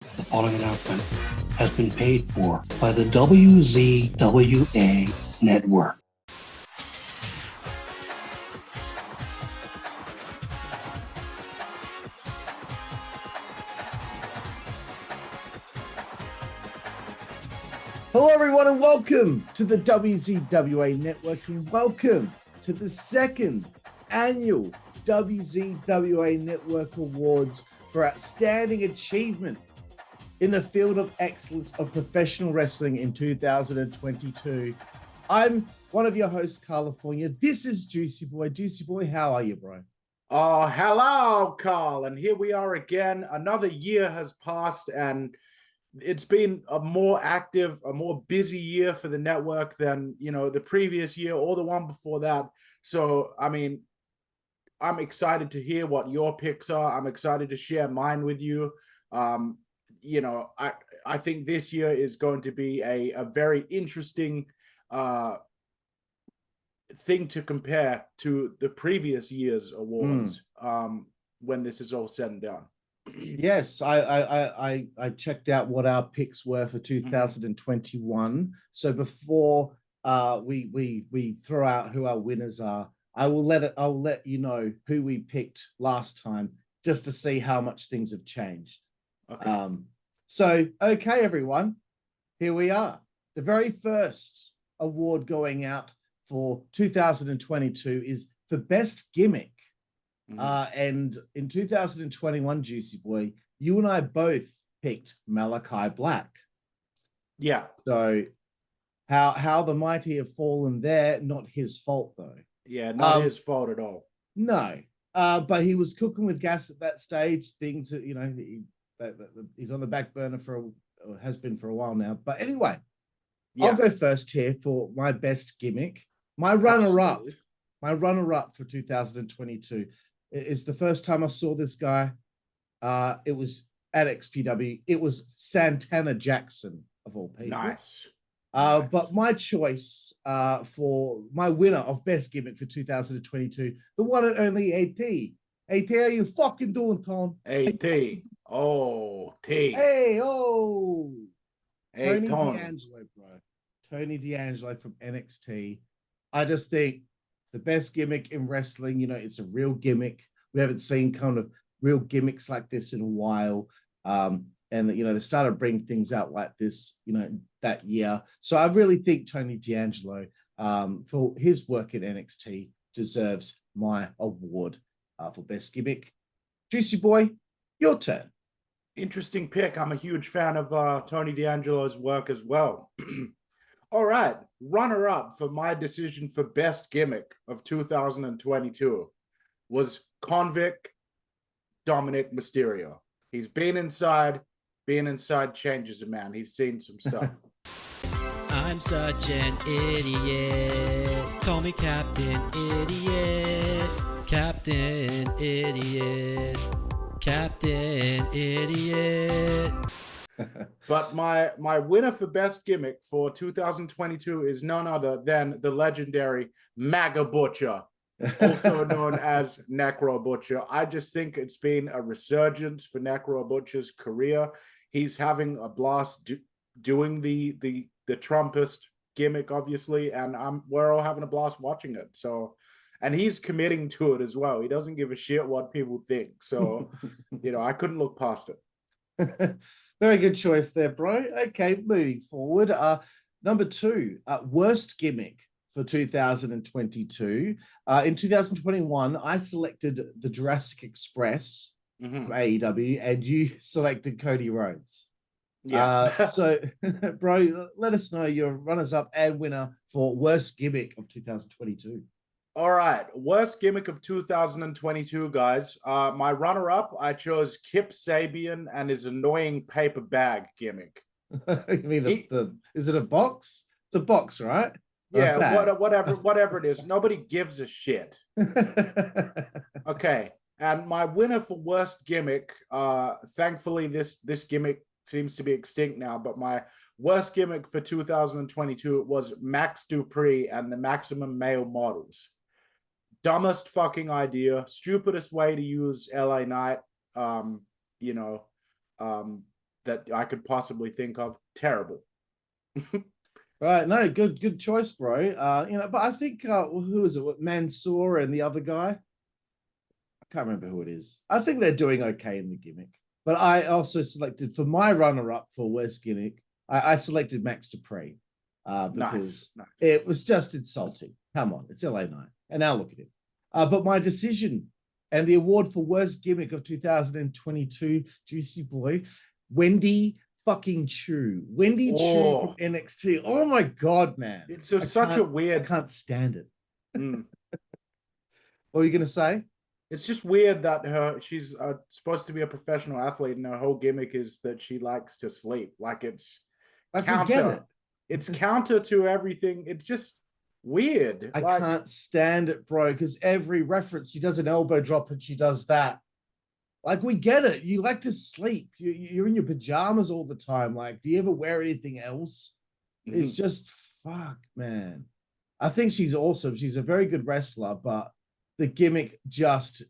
The following announcement has been paid for by the WZWA Network. Hello, everyone, and welcome to the WZWA Network, and welcome to the second annual WZWA Network Awards for Outstanding Achievement in the Field of Excellence of Professional Wrestling in 2022. I'm one of your hosts, Karlifornia. This is Jooseyboy. Jooseyboy, how are you, bro? Oh, hello, Carl. And here we are again. Another year has passed, and it's been a more active, a more busy year for the network than, the previous year or the one before that. So, I'm excited to hear what your picks are. I'm excited to share mine with you. I think this year is going to be a very interesting thing to compare to the previous year's awards when this is all said and done. Yes, I checked out what our picks were for 2021. So before we throw out who our winners are, I'll let you know who we picked last time, just to see how much things have changed. Okay. Okay, everyone, here we are. The very first award going out for 2022 is for Best Gimmick. And in 2021, Jooseyboy, you and I both picked Malachi Black. Yeah. So how the mighty have fallen there, not his fault, though. Yeah, not his fault at all. No. But he was cooking with gas at that stage. Things that, he's on the back burner has been for a while now. But anyway, I'll go first here for my Best Gimmick. My runner-up for 2022 is the first time I saw this guy. It was at XPW. It was Santana Jackson, of all people. Nice. But my choice for my winner of Best Gimmick for 2022, the one and only AT. AT, how you fucking doing, Tom? AT. Oh, T. Hey, oh. Hey, Tony Tony. D'Angelo, bro. Tony D'Angelo from NXT. I just think the best gimmick in wrestling, it's a real gimmick. We haven't seen kind of real gimmicks like this in a while. And, they started bringing things out like this, that year. So I really think Tony D'Angelo, for his work in NXT, deserves my award for best gimmick. Jooseyboy, your turn. Interesting pick. I'm a huge fan of Tony D'Angelo's work as well. All right, runner-up for my decision for best gimmick of 2022 was Convict Dominic Mysterio. He's been inside. Being inside changes a man. He's seen some stuff. I'm such an idiot. Call me Captain Idiot. Captain Idiot. Captain Idiot. But my winner for best gimmick for 2022 is none other than the legendary MAGA Butcher, also known as Necro Butcher. I just think it's been a resurgence for Necro Butcher's career. He's having a blast doing the Trumpist gimmick, obviously, and we're all having a blast watching it. So, and he's committing to it as well. He doesn't give a shit what people think. So, I couldn't look past it. Very good choice there, bro. Okay, moving forward. Number 2, worst gimmick for 2022. In 2021, I selected the Jurassic Express from AEW, and you selected Cody Rhodes. Yeah. So, bro, let us know your runners-up and winner for worst gimmick of 2022. All right, worst gimmick of 2022, guys. My runner-up, I chose Kip Sabian and his annoying paper bag gimmick. You mean is it a box? It's a box, right? Yeah, whatever it is. Nobody gives a shit. Okay, and my winner for worst gimmick, thankfully this gimmick seems to be extinct now, but my worst gimmick for 2022 was Max Dupree and the Maximum Male Models. Dumbest fucking idea, stupidest way to use LA Knight. that I could possibly think of. Terrible. Right, no, good choice, bro. But I think who is it? What, Mansoor and the other guy? I can't remember who it is. I think they're doing okay in the gimmick. But I also selected for my runner-up for worst gimmick. I selected Max Dupree because Nice. it was just insulting. Come on, it's LA Knight, and now look at him. But my decision and the award for worst gimmick of 2022, Jooseyboy, Wendy fucking Chu. Wendy Chu from NXT. Oh my God, man. It's just such a weird. I can't stand it. Mm. What were you going to say? It's just weird that she's supposed to be a professional athlete and her whole gimmick is that she likes to sleep. Like it's counter. It's counter to everything. It's just weird. I can't stand it, bro, because every reference, she does an elbow drop and she does that. Like, we get it. You like to sleep. You're in your pajamas all the time. Like, do you ever wear anything else? Mm-hmm. It's just, fuck, man. I think she's awesome. She's a very good wrestler, but the gimmick just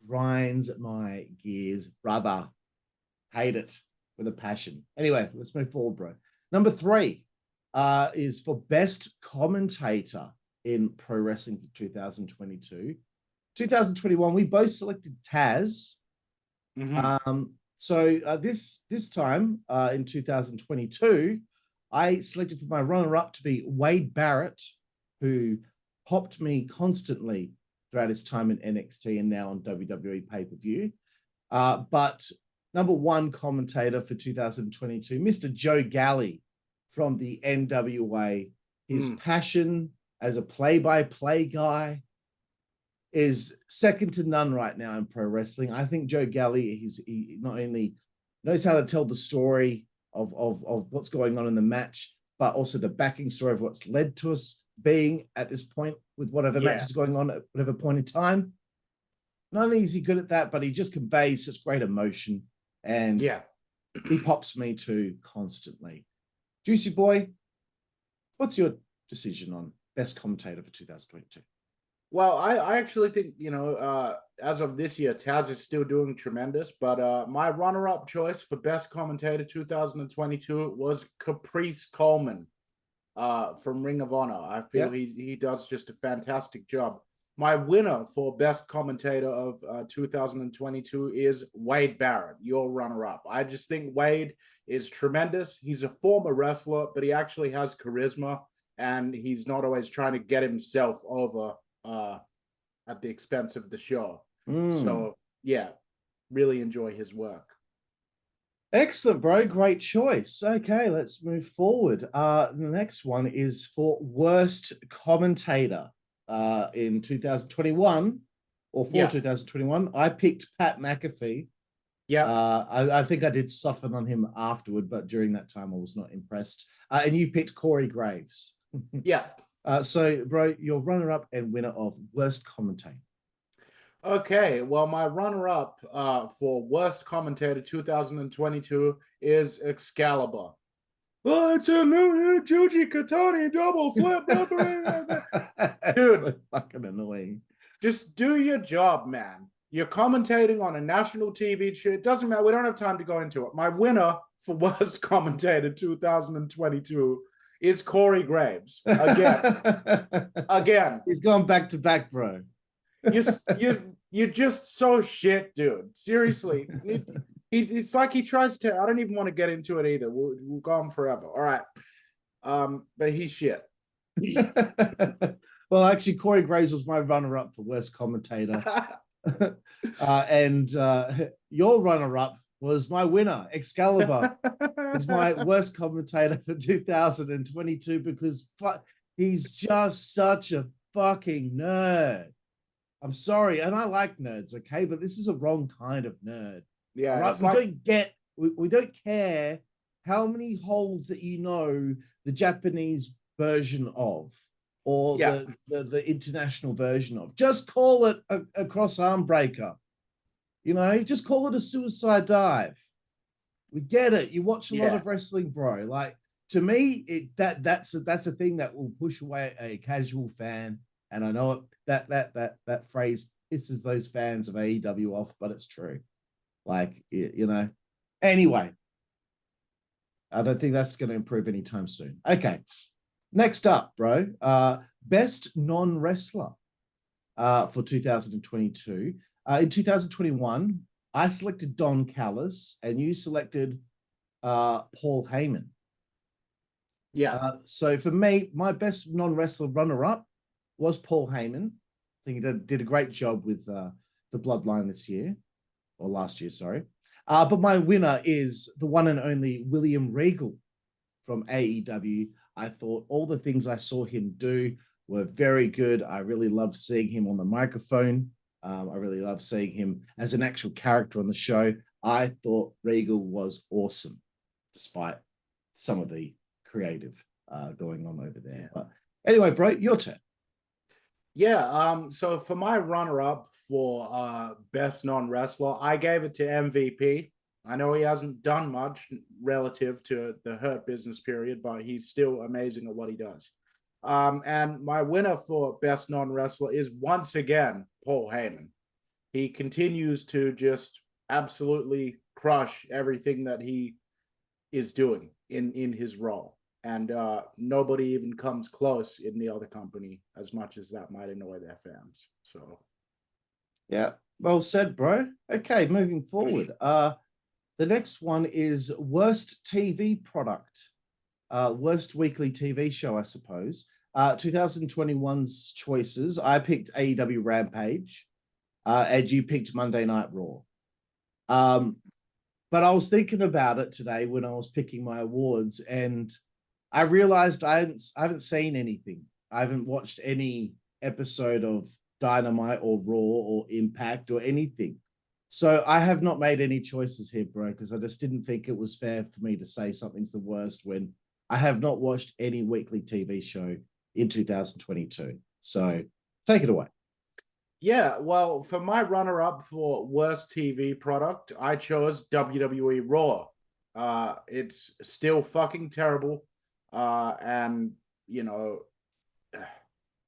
grinds my gears, brother. Hate it with a passion. Anyway, let's move forward, bro. Number 3 is for best commentator in pro wrestling for 2022. 2021, we both selected Taz. Mm-hmm. This time in 2022, I selected for my runner-up to be Wade Barrett, who popped me constantly throughout his time in NXT and now on WWE pay-per-view. But number 1 commentator for 2022, Mr. Joe Galli from the NWA. His passion as a play-by-play guy is second to none right now in pro wrestling. I think Joe Galli, he not only knows how to tell the story of what's going on in the match, but also the backing story of what's led to us being at this point with whatever match is going on at whatever point in time. Not only is he good at that, but he just conveys such great emotion, and he pops me too constantly. Jooseyboy, what's your decision on best commentator for 2022? Well, I actually think, as of this year, Taz is still doing tremendous, but my runner-up choice for best commentator 2022 was Caprice Coleman from Ring of Honor. I feel he does just a fantastic job. My winner for best commentator of 2022 is Wade Barrett, your runner-up. I just think Wade is tremendous. He's a former wrestler, but he actually has charisma, and he's not always trying to get himself over at the expense of the show. So really enjoy his work. Excellent, bro. Great choice. Okay, let's move forward. The next one is for worst commentator in 2021 or for 2021. I picked Pat McAfee. I think I did soften on him afterward, but during that time I was not impressed. And you picked Corey Graves. So, bro, your runner-up and winner of worst commentator. Okay, well, my runner-up for worst commentator 2022 is Excalibur. Oh, it's a new Juji Katani double flip. Dude, so fucking annoying. Just do your job, man. You're commentating on a national TV show. It doesn't matter. We don't have time to go into it. My winner for worst commentator 2022 is Corey Graves. Again. He's gone back to back, bro. You're just so shit, dude. Seriously. It's like he tries to, I don't even want to get into it either. We'll go on forever. All right. But he's shit. Well, actually, Corey Graves was my runner-up for worst commentator. And your runner-up was my winner. Excalibur is my worst commentator for 2022 because he's just such a fucking nerd. I'm sorry, and I like nerds, okay, but this is a wrong kind of nerd. Yeah, right? We don't care how many holds that you know the Japanese version of or the international version of. Just call it a cross arm breaker. Just call it a suicide dive. We get it. You watch a lot of wrestling, bro. Like, to me, that's a thing that will push away a casual fan. And I know that phrase pisses those fans of AEW off, but it's true. Like, Anyway, I don't think that's going to improve anytime soon. Okay. Next up, bro. Best non-wrestler for 2022. In 2021, I selected Don Callis and you selected Paul Heyman. Yeah. So for me, my best non-wrestler runner-up was Paul Heyman. I think he did a great job with the Bloodline this year, or last year, sorry. But my winner is the one and only William Regal from AEW. I thought all the things I saw him do were very good. I really loved seeing him on the microphone. I really loved seeing him as an actual character on the show. I thought Regal was awesome, despite some of the creative going on over there. But anyway, bro, your turn. Yeah, so for my runner-up for best non-wrestler, I gave it to MVP. I know he hasn't done much relative to the Hurt Business period, but he's still amazing at what he does. And my winner for best non-wrestler is once again Paul Heyman. He continues to just absolutely crush everything that he is doing in his role. And nobody even comes close in the other company, as much as that might annoy their fans. So, yeah, well said, bro. Okay, moving forward. The next one is worst TV product, worst weekly TV show, I suppose. 2021's choices. I picked AEW Rampage, and you picked Monday Night Raw. But I was thinking about it today when I was picking my awards, and I realized I haven't seen anything. I haven't watched any episode of Dynamite or Raw or Impact or anything. So I have not made any choices here, bro, because I just didn't think it was fair for me to say something's the worst when I have not watched any weekly TV show in 2022. So take it away. yeah, well, for my runner-up for worst TV product, I chose WWE Raw. It's still fucking terrible. And, you know,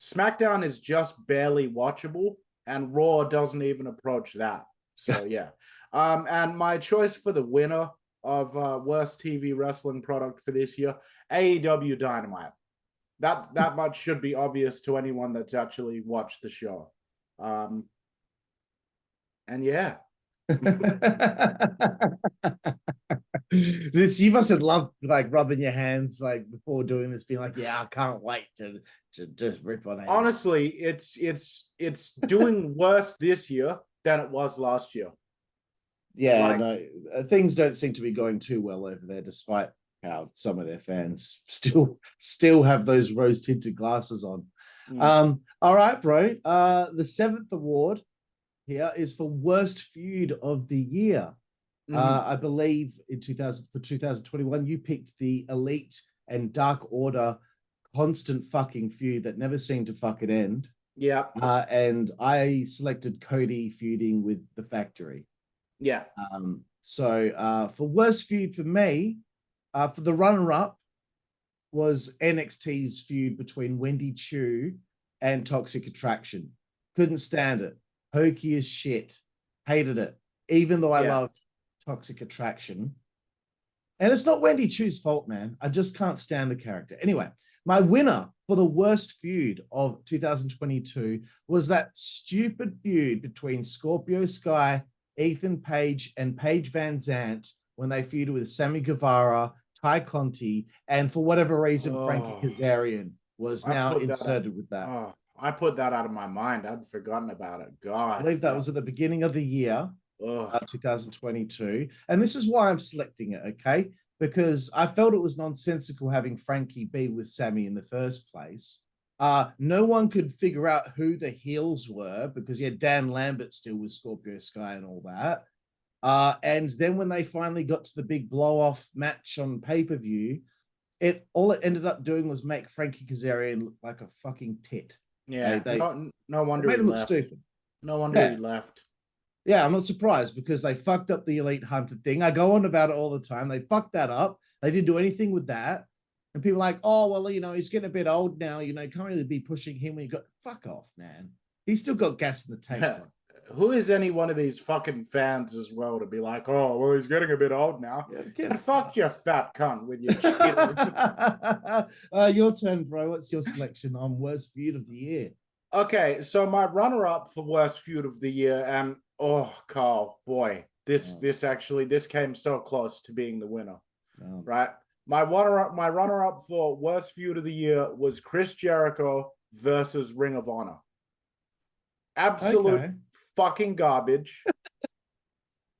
SmackDown is just barely watchable, and Raw doesn't even approach that. So, yeah. And my choice for the winner of worst TV wrestling product for this year, AEW Dynamite. That much should be obvious to anyone that's actually watched the show. And yeah. This, you must have loved like rubbing your hands like before doing this, being like, yeah, I can't wait to just rip on it. Honestly, it's doing worse this year than it was last year. Yeah, no, things don't seem to be going too well over there, despite how some of their fans still have those rose tinted glasses on. All right, bro. The 7th award here is for worst feud of the year. I believe for 2021, you picked the Elite and Dark Order constant fucking feud that never seemed to fucking end. Yeah. And I selected Cody feuding with the Factory. Yeah. So for worst feud for me, for the runner-up was NXT's feud between Wendy Chu and Toxic Attraction. Couldn't stand it. Hokey as shit. Hated it. Even though I love Toxic Attraction. And it's not Wendy Chu's fault, man. I just can't stand the character. Anyway, my winner for the worst feud of 2022 was that stupid feud between Scorpio Sky, Ethan Page, and Paige Van Zant when they feuded with Sammy Guevara, Ty Conti, and for whatever reason, Frankie Kazarian was now inserted with that. I put that out of my mind. I'd forgotten about it. God. I believe that was at the beginning of the year, 2022. And this is why I'm selecting it, okay? Because I felt it was nonsensical having Frankie be with Sammy in the first place. No one could figure out who the heels were because you had Dan Lambert still with Scorpio Sky and all that. And then when they finally got to the big blow-off match on pay-per-view, all it ended up doing was make Frankie Kazarian look like a fucking tit. Yeah, no wonder made he him look left. stupid. No wonder he left. Yeah, I'm not surprised because they fucked up the Elite Hunter thing. I go on about it all the time. They fucked that up. They didn't do anything with that. And people are like, oh, well, he's getting a bit old now. Can't really be pushing him when you got fuck off, man. He's still got gas in the tank. who is any one of these fucking fans as well to be like, oh, well, he's getting a bit old now. Get fucked, you fat cunt, with your your turn, bro. What's your selection on worst feud of the year? Okay, so my runner-up for worst feud of the year, and Carl, boy, this came so close to being the winner, right? My runner-up for worst feud of the year was Chris Jericho versus Ring of Honor. Absolute fucking garbage.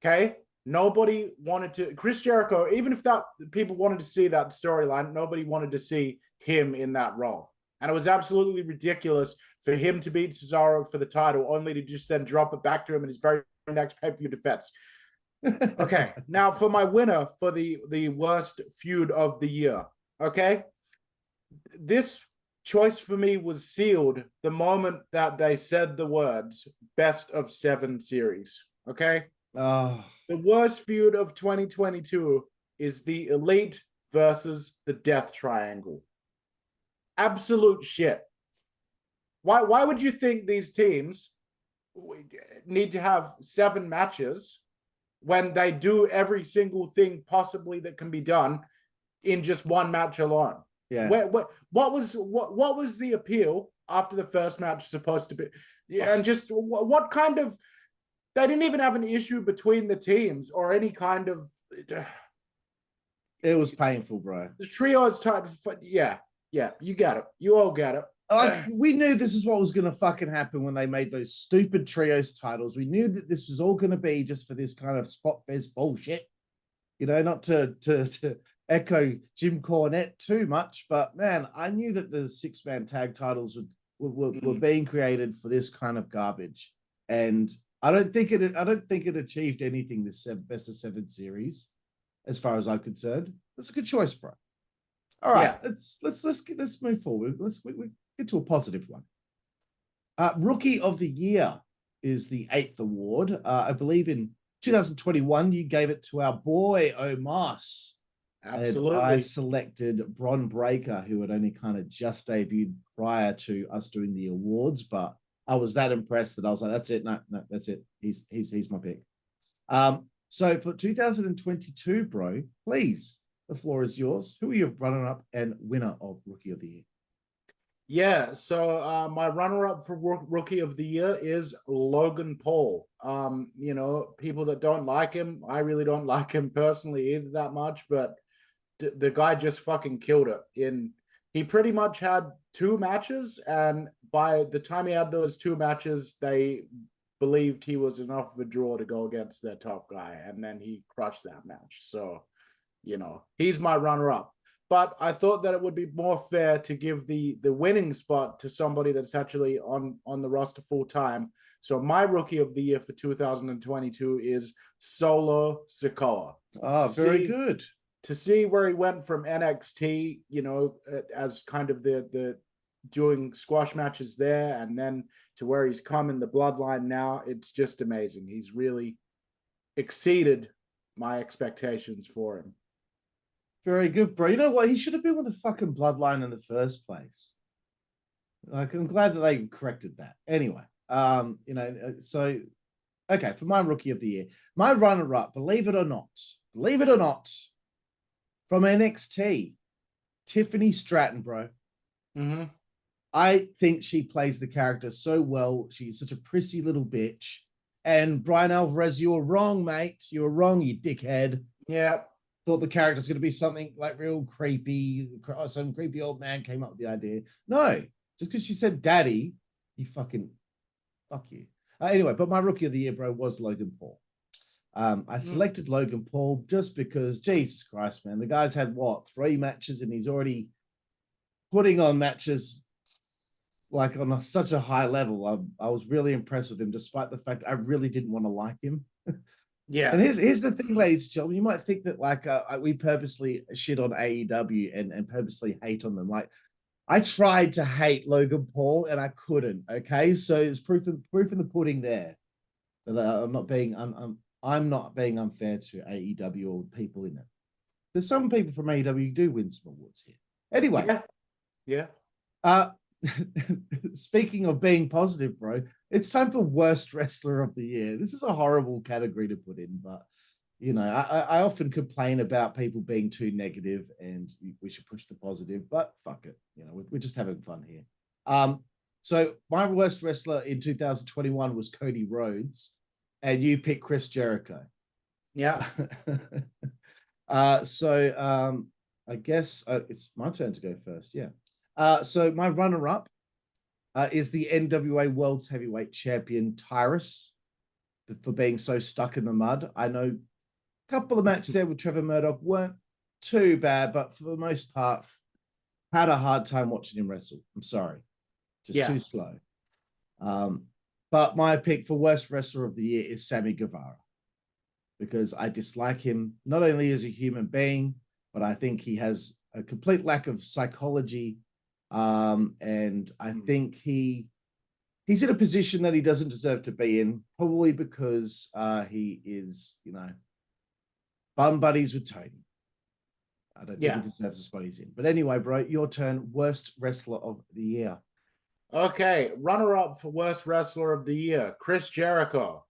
Okay, nobody wanted to. Chris Jericho, even if that people wanted to see that storyline, nobody wanted to see him in that role. And it was absolutely ridiculous for him to beat Cesaro for the title, only to just then drop it back to him in his very next pay-per-view defense. Okay, now for my winner for the worst feud of the year. Okay, this choice for me was sealed the moment that they said the words "Best of 7 series." Okay, the worst feud of 2022 is the Elite versus the Death Triangle. Absolute shit. Why would you think these teams need to have 7 matches when they do every single thing possibly that can be done in just one match alone? Yeah. What was the appeal after the first match supposed to be? Yeah, and just what kind of, they didn't even have an issue between the teams or any kind of. It was painful, bro. The trios tied. Yeah, you got it. You all got it. We knew this is what was going to fucking happen when they made those stupid trios titles. We knew that this was all going to be just for this kind of spot fest bullshit. You know, not to echo Jim Cornette too much, but man, I knew that the 6-man tag titles were being created for this kind of garbage, and I don't think it achieved anything this best of 7 series, as far as I'm concerned. That's a good choice, bro. All right, let's move forward. Let's get to a positive one. Rookie of the Year is the 8th award. I believe in 2021 you gave it to our boy Omos. Absolutely. And I selected Bron Breakker, who had only kind of just debuted prior to us doing the awards, but I was that impressed that I was like, that's it. No, that's it. He's my pick. So for 2022, bro, please, the floor is yours. Who are your runner-up and winner of Rookie of the Year? Yeah, so my runner-up for Rookie of the Year is Logan Paul. You know, people that don't like him, I really don't like him personally either that much, but the guy just fucking killed it. He pretty much had 2 matches, and by the time he had those 2 matches, they believed he was enough of a draw to go against their top guy, and then he crushed that match. So, you know, he's my runner-up. But I thought that it would be more fair to give the winning spot to somebody that's actually on the roster full time. So my Rookie of the Year for 2022 is Solo Sikoa. Oh, very good. To see where he went from NXT, you know, as kind of the doing squash matches there, and then to where he's come in the bloodline now, it's just amazing. He's really exceeded my expectations for him. Very good, bro. You know what? He should have been with the fucking bloodline in the first place. Like, I'm glad that they corrected that. Anyway, you know, so okay, for my Rookie of the Year, my runner-up, believe it or not, from NXT, Tiffany Stratton, bro. Mm-hmm. I think she plays the character so well. She's such a prissy little bitch. And Bryan Alvarez, you were wrong, mate. You were wrong, you dickhead. Yeah. Thought the character's going to be something like real creepy. Some creepy old man came up with the idea. No, just because she said daddy, you fucking, fuck you. Anyway, but my Rookie of the Year, bro, was Logan Paul. I selected Logan Paul just because, Jesus Christ, man, the guy's had, 3 matches, and he's already putting on matches like on such a high level. I was really impressed with him, despite the fact I really didn't want to like him. Yeah. And here's the thing, ladies and gentlemen, you might think that like we purposely shit on AEW and purposely hate on them. Like, I tried to hate Logan Paul and I couldn't. Okay, so it's proof in the pudding there that I'm not being unfair to AEW or people in it. There's some people from AEW who do win some awards here. Anyway, yeah. speaking of being positive, bro, It's time for worst wrestler of the year. This is a horrible category to put in, but you know, I often complain about people being too negative, and we should push the positive. But fuck it, you know, we're just having fun here. So my worst wrestler in 2021 was Cody Rhodes, and you picked Chris Jericho. Yeah. I guess it's my turn to go first. Yeah. So my runner-up is the NWA World's Heavyweight Champion Tyrus for being so stuck in the mud. I know a couple of matches there with Trevor Murdoch weren't too bad, but for the most part, had a hard time watching him wrestle. I'm sorry, just too slow. But my pick for worst wrestler of the year is Sammy Guevara, because I dislike him not only as a human being, but I think he has a complete lack of psychology. And I think he's in a position that he doesn't deserve to be in, probably because he is, you know, bum buddies with Tony. I don't think he deserves the spot he's in. But anyway, bro, your turn. Worst wrestler of the year. Okay, runner-up for worst wrestler of the year, Chris Jericho.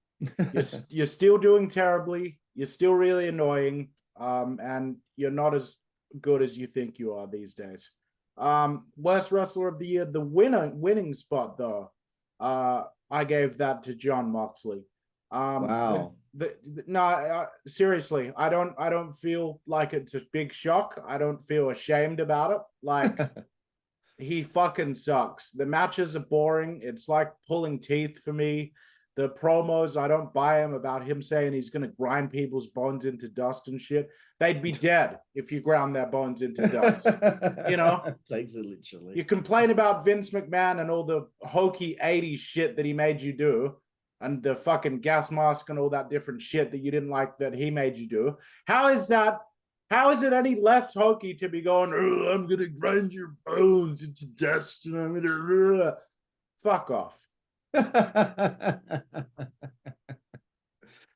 You're still doing terribly. You're still really annoying. And you're not as good as you think you are these days. Worst wrestler of the year, the winning spot though. I gave that to Jon Moxley. Wow. No, seriously, I don't feel like it's a big shock. I don't feel ashamed about it. Like, he fucking sucks. The matches are boring. It's like pulling teeth for me. The promos, I don't buy him about him saying he's going to grind people's bones into dust and shit. They'd be dead if you ground their bones into dust. You know? Takes it literally. You complain about Vince McMahon and all the hokey 80s shit that he made you do, and the fucking gas mask and all that different shit that you didn't like that he made you do. How is it any less hokey to be going, oh, I'm going to grind your bones into dust and I'm going to... Fuck off.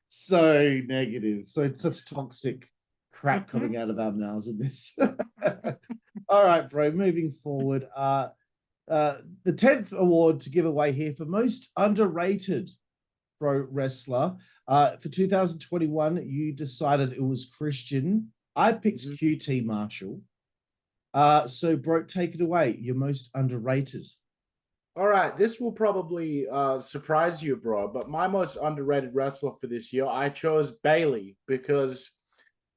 So negative. So it's such toxic crap coming out of our mouths in this. All right, bro, moving forward. The 10th award to give away here for most underrated pro wrestler. For 2021, you decided it was Christian. I picked QT Marshall. So, bro, take it away. You're most underrated. All right, this will probably surprise you, bro, but my most underrated wrestler for this year, I chose Bayley, because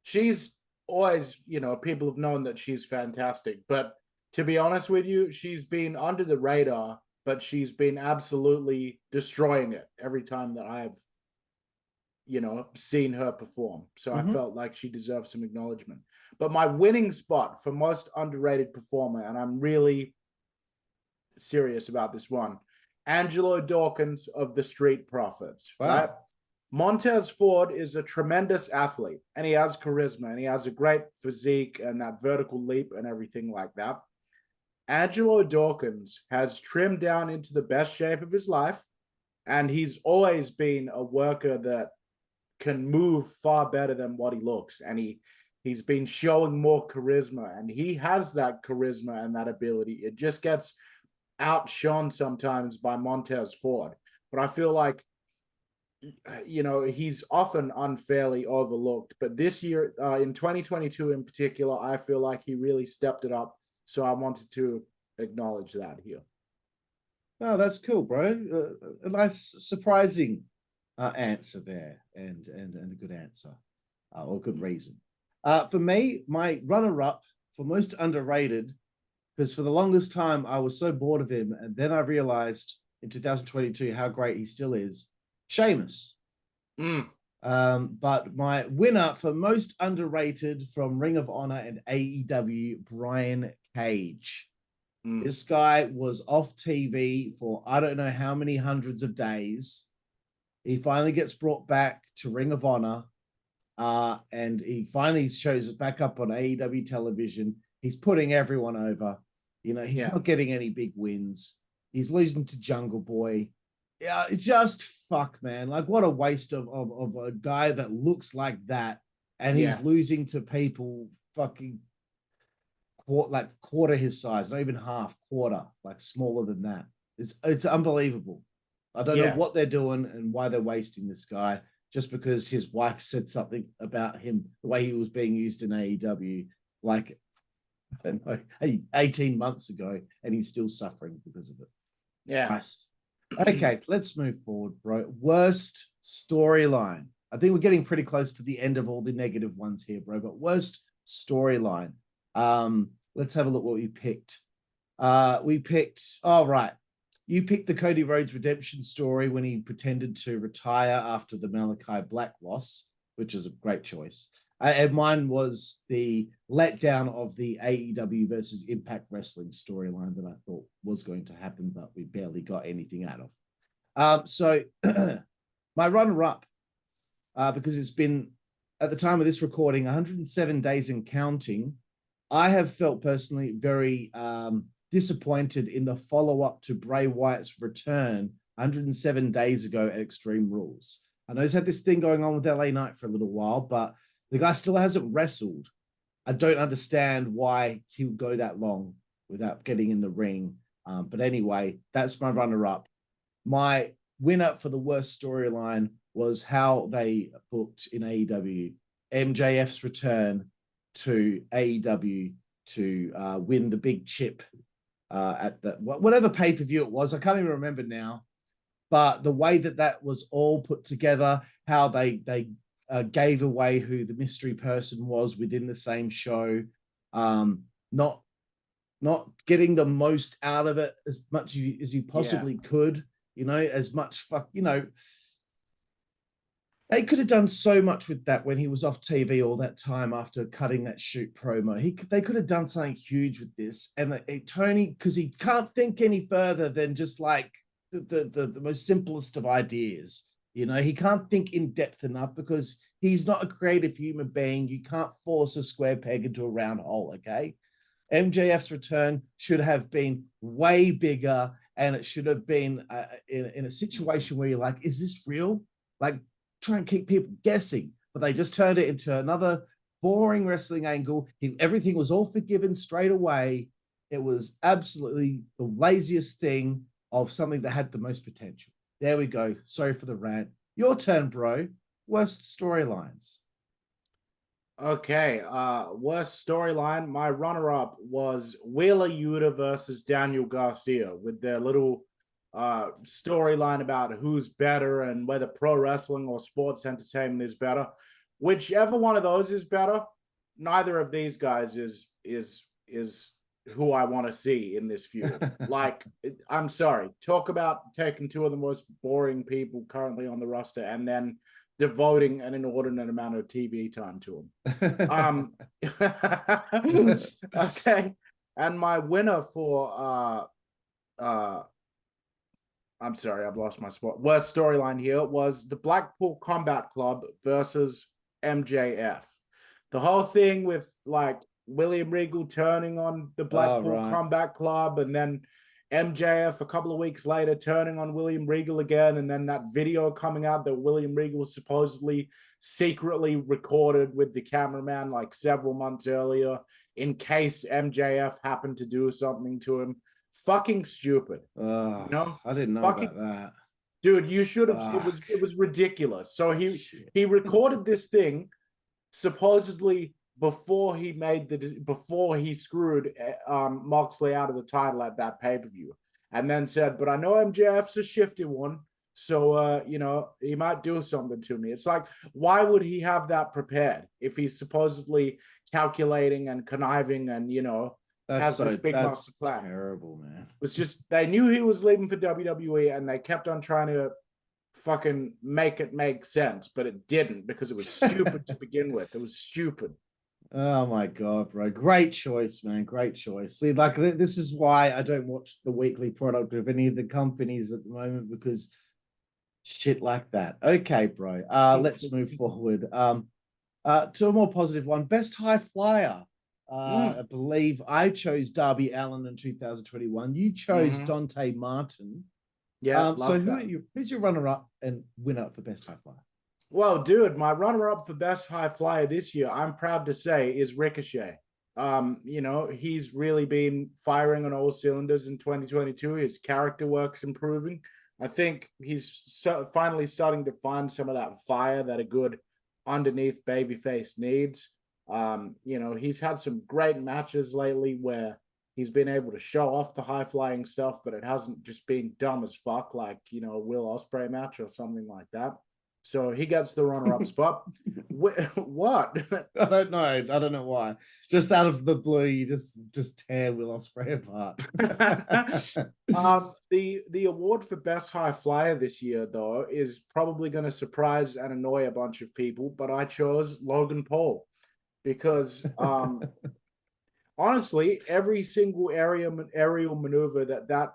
she's always, you know, people have known that she's fantastic, but to be honest with you, she's been under the radar, but she's been absolutely destroying it every time that I've, you know, seen her perform. So I felt like she deserves some acknowledgement. But my winning spot for most underrated performer, and I'm really serious about this one, Angelo Dawkins of the Street Profits. Wow. Right? Montez Ford is a tremendous athlete, and he has charisma, and he has a great physique and that vertical leap and everything like that. Angelo Dawkins has trimmed down into the best shape of his life, and he's always been a worker that can move far better than what he looks, and he's been showing more charisma, and he has that charisma and that ability. It just gets outshone sometimes by Montez Ford, but I feel like, you know, he's often unfairly overlooked. But this year, in 2022 in particular, I feel like he really stepped it up. So I wanted to acknowledge that here. Oh, that's cool, bro. A nice, surprising answer there, and a good answer, or good reason. For me, my runner-up for most underrated, because for the longest time I was so bored of him, and then I realized in 2022 how great he still is, Sheamus. But my winner for most underrated from Ring of Honor and AEW, Brian Cage. This guy was off TV for I don't know how many hundreds of days. He finally gets brought back to Ring of Honor, and he finally shows it back up on AEW television. He's putting everyone over. You know, he's not getting any big wins. He's losing to Jungle Boy. Yeah, it's just fuck, man. Like, what a waste of a guy that looks like that, and he's losing to people fucking quarter his size, not even half, quarter, like smaller than that. It's unbelievable. I don't know what they're doing and why they're wasting this guy just because his wife said something about him, the way he was being used in AEW, like, I don't know, 18 months ago, and he's still suffering because of it. Yeah. Christ. Okay, let's move forward, bro. Worst storyline. I think we're getting pretty close to the end of all the negative ones here, bro, but worst storyline. Let's have a look what we picked. You picked the Cody Rhodes redemption story when he pretended to retire after the Malachi Black loss, which is a great choice. And mine was the letdown of the AEW versus Impact Wrestling storyline that I thought was going to happen, but we barely got anything out of. So my runner-up, because it's been, at the time of this recording, 107 days and counting, I have felt personally very disappointed in the follow-up to Bray Wyatt's return 107 days ago at Extreme Rules. I know he's had this thing going on with LA Knight for a little while, but the guy still hasn't wrestled. I don't understand why he would go that long without getting in the ring. But anyway, that's my runner-up. My winner for the worst storyline was how they booked in AEW MJF's return to AEW to win the big chip at the whatever pay-per-view it was. I can't even remember now. But the way that was all put together, how they gave away who the mystery person was within the same show, not getting the most out of it as much as you possibly could, as much they could have done so much with that when he was off TV all that time after cutting that shoot promo. They could have done something huge with this. And Tony, because he can't think any further than just like the most simplest of ideas. He can't think in depth enough because he's not a creative human being. You can't force a square peg into a round hole, okay? MJF's return should have been way bigger, and it should have been in a situation where you're like, is this real? Like, try and keep people guessing. But they just turned it into another boring wrestling angle. Everything was all forgiven straight away. It was absolutely the laziest thing of something that had the most potential. There we go. Sorry for the rant. Your turn, bro. Worst storylines. Okay. Worst storyline. My runner-up was Wheeler Yuta versus Daniel Garcia with their little storyline about who's better and whether pro wrestling or sports entertainment is better. Whichever one of those is better, neither of these guys is who I want to see in this feud. Like, I'm sorry. Talk about taking two of the most boring people currently on the roster and then devoting an inordinate amount of TV time to them. Okay. And my winner for I'm sorry, I've lost my spot. Worst storyline here was the Blackpool Combat Club versus MJF. The whole thing with like William Regal turning on the Blackpool Combat Club, and then MJF a couple of weeks later turning on William Regal again, and then that video coming out that William Regal supposedly secretly recorded with the cameraman like several months earlier in case MJF happened to do something to him. Fucking stupid. I didn't know about that. Dude, you should have. It was ridiculous. So he recorded this thing supposedly before he screwed Moxley out of the title at that pay-per-view, and then said, but I know MJF's a shifty one, so he might do something to me. It's like, why would he have that prepared if he's supposedly calculating and conniving and has this big master plan? Terrible, man. It was just, they knew he was leaving for WWE and they kept on trying to fucking make it make sense, but it didn't because it was stupid to begin with. It was stupid. Oh my God, bro. Great choice, man. Great choice. See, like, this is why I don't watch the weekly product of any of the companies at the moment, because shit like that. Okay, bro. Let's move forward. To a more positive one. Best high flyer. I believe I chose Darby Allin in 2021. You chose Dante Martin. Yeah. So who's your runner-up and winner for best high flyer? Well, dude, my runner-up for best high flyer this year, I'm proud to say, is Ricochet. He's really been firing on all cylinders in 2022. His character work's improving. I think he's finally starting to find some of that fire that a good underneath babyface needs. He's had some great matches lately where he's been able to show off the high flying stuff, but it hasn't just been dumb as fuck like, a Will Ospreay match or something like that. So he gets the runner-up spot. What? I don't know. I don't know why. Just out of the blue, you just tear Will Ospreay apart. The award for best high flyer this year, though, is probably going to surprise and annoy a bunch of people, but I chose Logan Paul because honestly, every single aerial maneuver that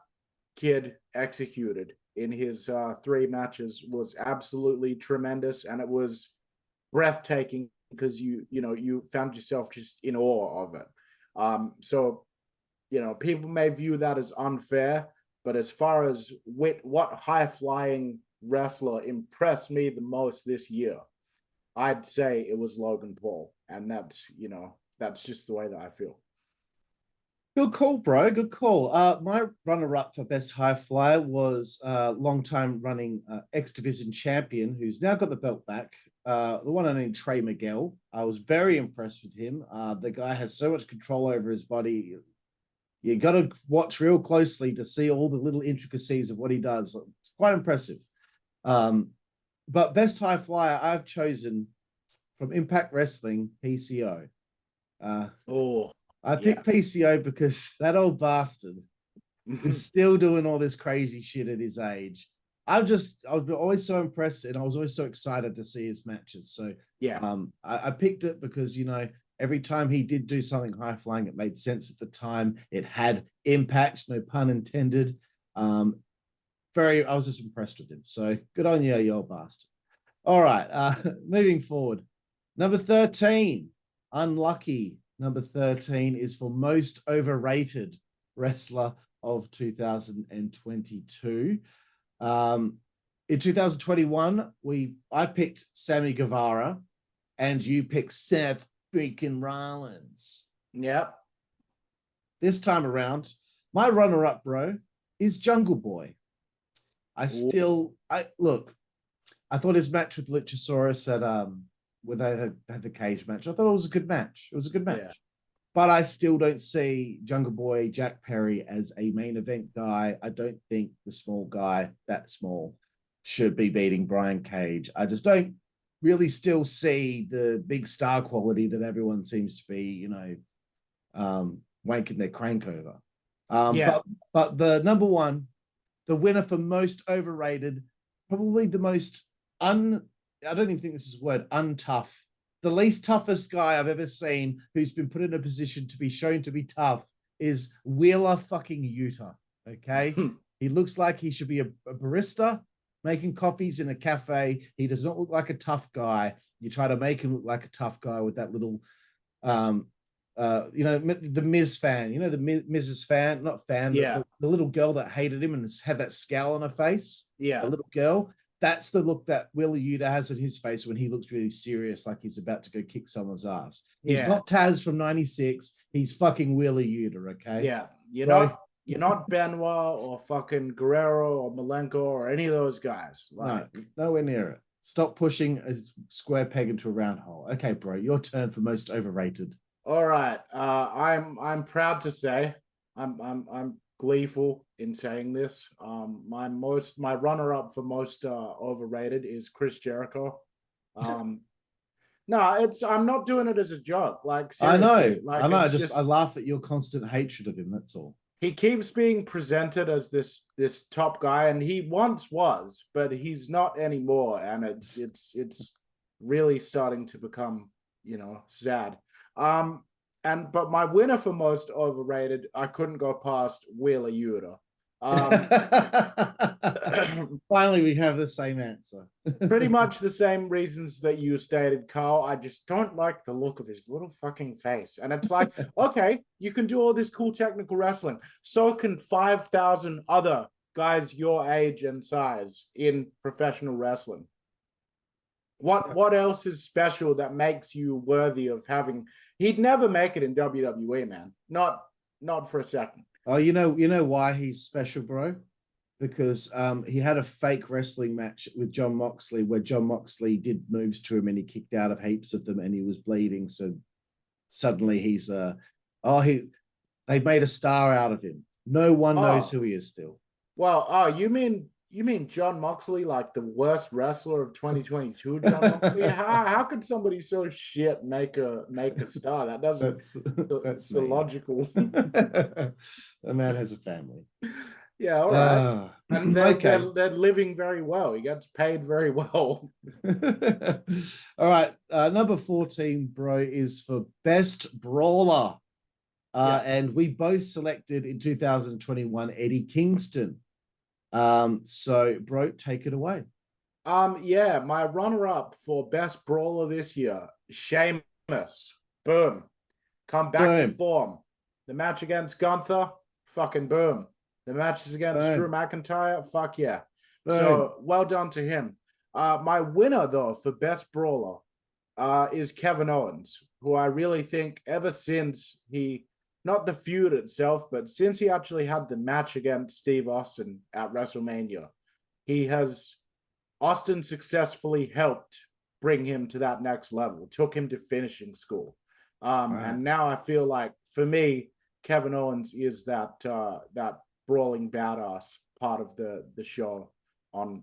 kid executed in his 3 matches was absolutely tremendous, and it was breathtaking because you found yourself just in awe of it. So people may view that as unfair, but as far as what high flying wrestler impressed me the most this year, I'd say it was Logan Paul, and that's just the way that I feel. Good call, bro. Good call. My runner-up for best high flyer was long-time running X Division champion, who's now got the belt back. The one and only Trey Miguel. I was very impressed with him. The guy has so much control over his body. You got to watch real closely to see all the little intricacies of what he does. It's quite impressive. But best high flyer, I've chosen from Impact Wrestling, PCO. I picked PCO because that old bastard is still doing all this crazy shit at his age. I was always so impressed, and I was always so excited to see his matches. So I picked it because every time he did do something high flying, it made sense at the time. It had impact, no pun intended. I was just impressed with him. So good on you, you old bastard. All right, moving forward. Number 13, unlucky. Number 13 is for most overrated wrestler of 2022. In 2021, I picked Sammy Guevara, and you picked Seth freaking Rollins. Yep. This time around, my runner-up, bro, is Jungle Boy. I thought his match with Luchasaurus at when they had the cage match, I thought it was a good match. It was a good match. Yeah. But I still don't see Jungle Boy, Jack Perry as a main event guy. I don't think the small guy, that small, should be beating Brian Cage. I just don't really still see the big star quality that everyone seems to be, wanking their crank over. But the number one, the winner for most overrated, probably the most I don't even think this is a word, untough. The least toughest guy I've ever seen who's been put in a position to be shown to be tough is Wheeler fucking Yuta. Okay. He looks like he should be a barista making coffees in a cafe. He does not look like a tough guy. You try to make him look like a tough guy with that little, the Miz fan, the Miz's fan, not fan, the little girl that hated him and had that scowl on her face. Yeah. A little girl. That's the look that Wheeler Yuta has on his face when he looks really serious, like he's about to go kick someone's ass. He's not Taz from '96. He's fucking Wheeler Yuta, okay? Yeah. You're not Benoit or fucking Guerrero or Malenko or any of those guys. No, nowhere near it. Stop pushing a square peg into a round hole. Okay, bro, your turn for most overrated. All right. I'm proud to say I'm gleeful in saying this. My runner-up for most overrated is Chris Jericho. I'm not doing it as a joke. Like, seriously. I know. I laugh at your constant hatred of him. That's all. He keeps being presented as this top guy, and he once was, but he's not anymore. And it's really starting to become, sad. But my winner for most overrated, I couldn't go past Wheeler Yuta. Finally, we have the same answer. Pretty much the same reasons that you stated, Carl. I just don't like the look of his little fucking face. And it's like, okay, you can do all this cool technical wrestling. So can 5,000 other guys your age and size in professional wrestling. What else is special that makes you worthy of having? He'd never make it in WWE, man. Not for a second. Oh, you know why he's special, bro? because he had a fake wrestling match with John Moxley where John Moxley did moves to him and he kicked out of heaps of them and he was bleeding. So suddenly he's they made a star out of him. No one knows who he is still. Well, you mean John Moxley, like the worst wrestler of 2022? John Moxley. How could somebody so shit make a star? That doesn't. That's illogical. The man has a family. Yeah, all right. And they're living very well. He gets paid very well. All right. Number 14, bro, is for Best Brawler. And we both selected in 2021 Eddie Kingston. So, bro, take it away. Yeah, my runner-up for Best Brawler this year, Sheamus. Boom. Come back to form. The match against Gunther, fucking boom. The matches against Drew McIntyre, fuck yeah. So well done to him. My winner, though, for Best Brawler is Kevin Owens, who I really think ever since not the feud itself, but since he actually had the match against Steve Austin at WrestleMania, Austin successfully helped bring him to that next level, took him to finishing school. And now I feel like, for me, Kevin Owens is that brawling badass part of the show on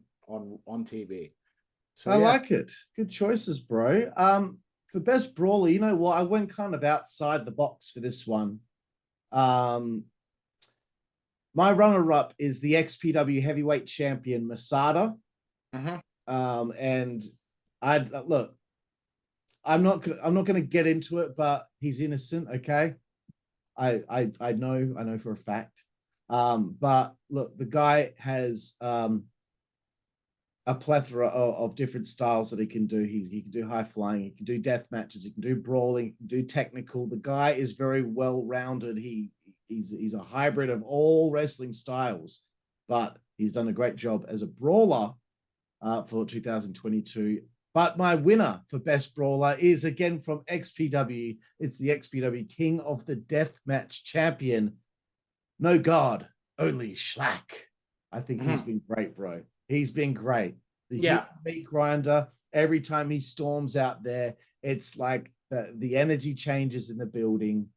TV. So I like it. Good choices, bro. For Best Brawler, you know what? I went kind of outside the box for this one. My runner-up is the XPW Heavyweight Champion Masada. And look, I'm not going to get into it, but he's innocent. Okay, I know for a fact. But look, the guy has a plethora of different styles that he can do. He can do high flying, he can do death matches, he can do brawling, he can do technical. The guy is very well rounded. He's a hybrid of all wrestling styles, but he's done a great job as a brawler for 2022. But my winner for Best Brawler is again from XPW. It's the XPW King of the Deathmatch Champion. No God, only Schlack. I think he's been great, bro. He's been great. The meat grinder, every time he storms out there, it's like the energy changes in the building.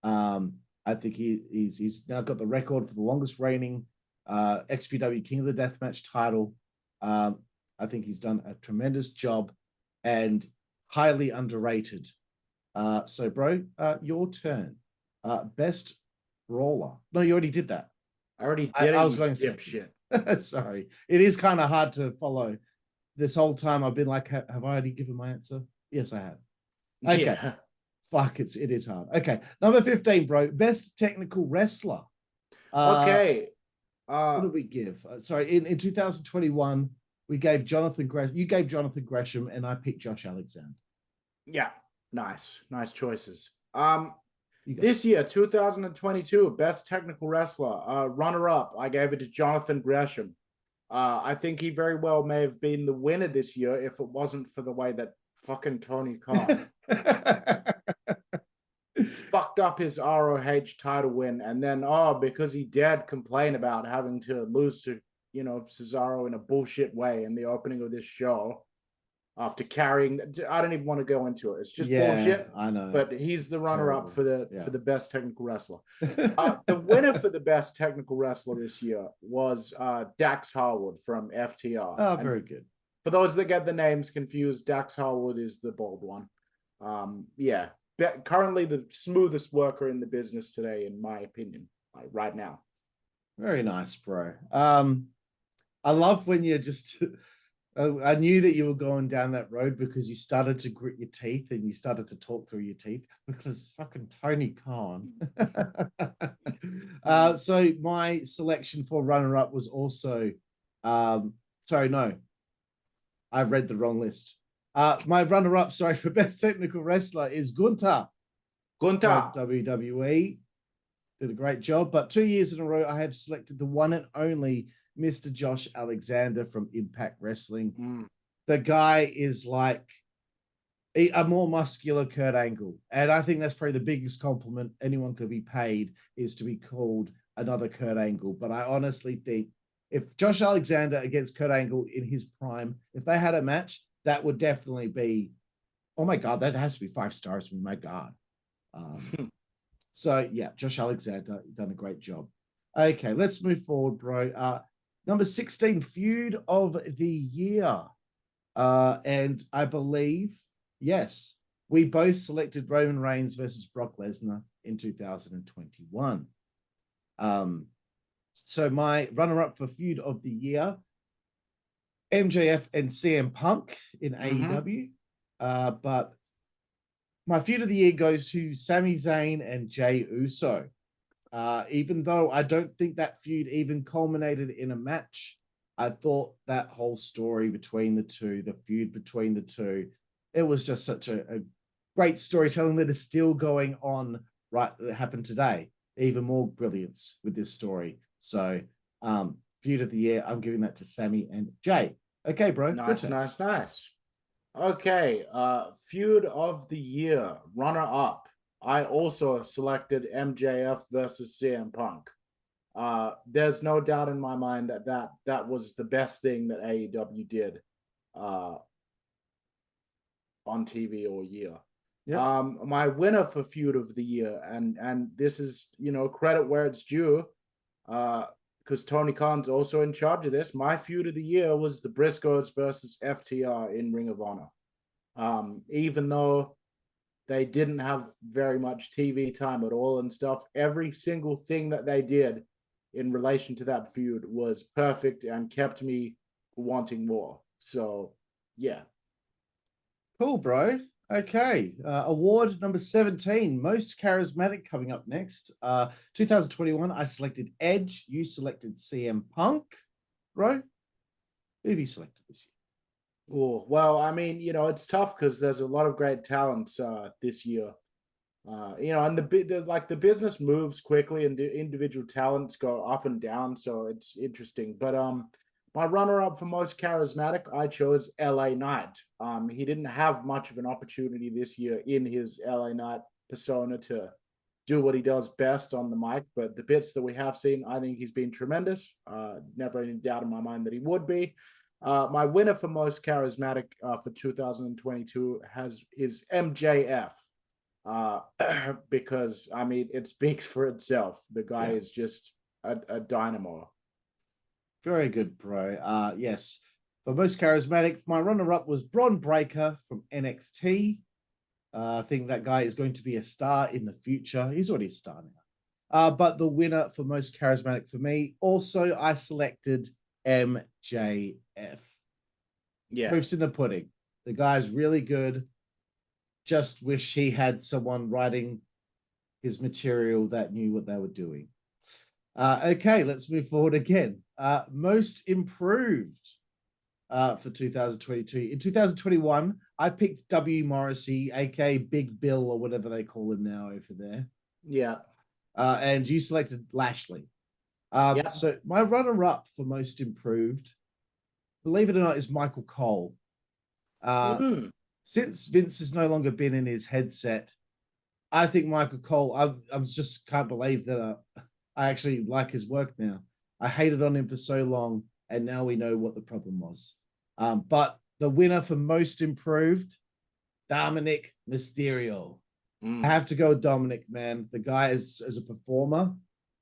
I think he's now got the record for the longest reigning XPW King of the Deathmatch title. I think he's done a tremendous job and highly underrated. So, bro, your turn. Best Brawler. No, you already did that. I already did. I was going shit. Sorry. It is kind of hard to follow. This whole time I've been like, have I already given my answer? Yes, I have. Okay. Yeah. Fuck, it is hard. Okay. Number 15, bro. Best technical wrestler. Okay. What did we give? Sorry, in 2021, we gave Jonathan Gresham. You gave Jonathan Gresham, and I picked Josh Alexander. Yeah. Nice choices. This year, 2022, best technical wrestler, runner-up, I gave it to Jonathan Gresham. I think he very well may have been the winner this year if it wasn't for the way that fucking Tony Khan fucked up his ROH title win, and then because he dared complain about having to lose to Cesaro in a bullshit way in the opening of this show. After carrying, I don't even want to go into it. It's just bullshit. I know, but he's the runner-up for the best technical wrestler. The winner for the best technical wrestler this year was Dax Harwood from FTR. Oh, very good. For those that get the names confused, Dax Harwood is the bald one. Currently the smoothest worker in the business today, in my opinion, right now. Very nice, bro. I love when you're just. I knew that you were going down that road because you started to grit your teeth and you started to talk through your teeth because fucking Tony Khan. So my selection for runner-up was also, sorry, no, I've read the wrong list. My runner-up, for best technical wrestler is Gunther. WWE did a great job, but 2 years in a row, I have selected the one and only Mr. Josh Alexander from Impact Wrestling. The guy is like a more muscular Kurt Angle. And I think that's probably the biggest compliment anyone could be paid is to be called another Kurt Angle. But I honestly think if Josh Alexander against Kurt Angle in his prime, if they had a match, that would definitely be, oh my God, that has to be 5 stars from my God. So yeah, Josh Alexander done a great job. Okay, let's move forward, bro. Number 16, Feud of the Year. And I believe, yes, we both selected Roman Reigns versus Brock Lesnar in 2021. So my runner-up for Feud of the Year, MJF and CM Punk in AEW. But my Feud of the Year goes to Sami Zayn and Jey Uso. Even though I don't think that feud even culminated in a match, I thought that whole story between the two, the feud between the two, it was just such a great storytelling that is still going on right that happened today. Even more brilliance with this story. So Feud of the Year, I'm giving that to Sami and Jey. Okay, bro. Nice. Okay, Feud of the Year, runner-up. I also selected MJF versus CM Punk. There's no doubt in my mind that was the best thing that AEW did on TV all year. Yep. My winner for Feud of the Year, and this is, credit where it's due, because Tony Khan's also in charge of this. My Feud of the Year was the Briscoes versus FTR in Ring of Honor. Even though they didn't have very much TV time at all and stuff, every single thing that they did in relation to that feud was perfect and kept me wanting more. So, yeah. Cool, bro. Okay. Award number 17, Most Charismatic, coming up next. 2021, I selected Edge. You selected CM Punk. Bro, who have you selected this year? Oh, well, I mean, it's tough because there's a lot of great talents this year. And the business moves quickly and the individual talents go up and down, so it's interesting. But my runner-up for most charismatic, I chose LA Knight. He didn't have much of an opportunity this year in his LA Knight persona to do what he does best on the mic, but the bits that we have seen, I think he's been tremendous. Never any doubt in my mind that he would be. My winner for most charismatic for 2022 is MJF. Because I mean it speaks for itself. The guy is just a dynamo. Very good, bro. Yes, for most charismatic, my runner-up was Bron Breakker from NXT. I think that guy is going to be a star in the future. He's already a star now. But the winner for most charismatic for me, also I selected MJF. Yeah, proof's in the pudding. The guy's really good. Just wish he had someone writing his material that knew what they were doing. Okay, let's move forward again. Most improved for 2022. In 2021, I picked W. Morrissey, aka Big Bill, or whatever they call him now over there. Yeah. And you selected Lashley. So my runner-up for most improved, believe it or not, is Michael Cole. Since Vince has no longer been in his headset, I think Michael Cole, I just can't believe that I actually like his work now. I hated on him for so long, and now we know what the problem was. But the winner for most improved, Dominic Mysterio. I have to go with Dominic, man. The guy as a performer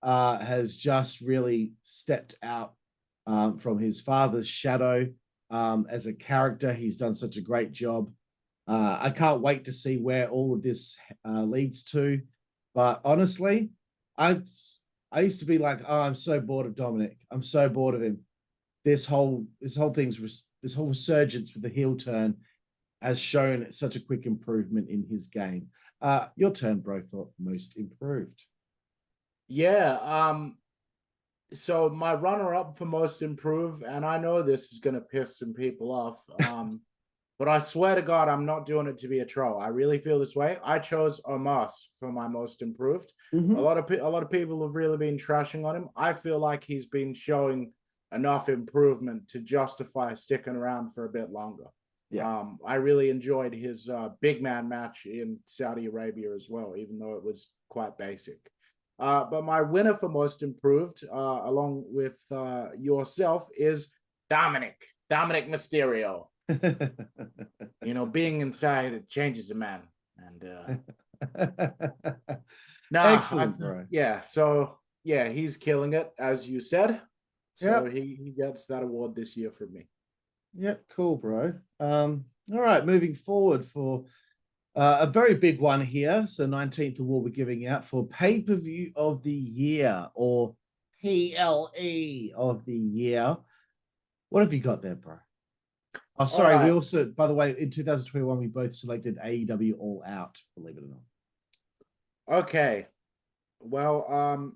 has just really stepped out from his father's shadow. As a character, he's done such a great job. I can't wait to see where all of this leads to. But honestly, I used to be like, oh, I'm so bored of Dominic. I'm so bored of him. This whole resurgence with the heel turn has shown such a quick improvement in his game. Your turn, bro, for most improved. Yeah. So my runner-up for most improved, and I know this is gonna piss some people off. But I swear to God, I'm not doing it to be a troll. I really feel this way. I chose Omos for my most improved. Mm-hmm. A lot of people have really been trashing on him. I feel like he's been showing enough improvement to justify sticking around for a bit longer. Yeah. I really enjoyed his big man match in Saudi Arabia as well, even though it was quite basic. But my winner for most improved, along with yourself, is Dominic Mysterio. You know, being inside, it changes a man. And Excellent, bro. yeah, so yeah, he's killing it, as you said. So Yep. he gets that award this year from me. Yep, cool, bro. All right, moving forward for a very big one here. So 19th award we're giving out for pay-per-view of the year, or PLE of the year. What have you got there, bro? Oh, sorry. All right. We also, by the way, in 2021, we both selected AEW All Out, believe it or not. Okay. Well,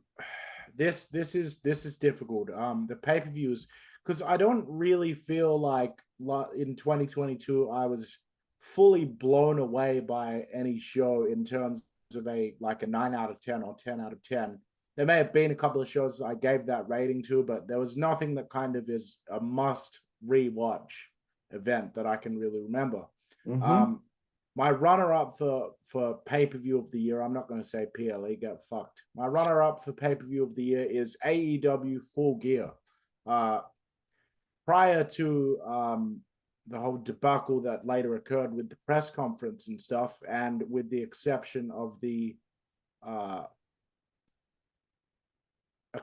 this is difficult. The pay-per-views, because I don't really feel like in 2022 I was fully blown away by any show in terms of a 9 out of 10 or 10 out of 10. There may have been a couple of shows I gave that rating to, but there was nothing that kind of is a must rewatch event that I can really remember. My runner-up for pay-per-view of the year, I'm not going to say PLE, get fucked. My runner-up for pay-per-view of the year is AEW Full Gear. Prior to the whole debacle that later occurred with the press conference and stuff, and with the exception of a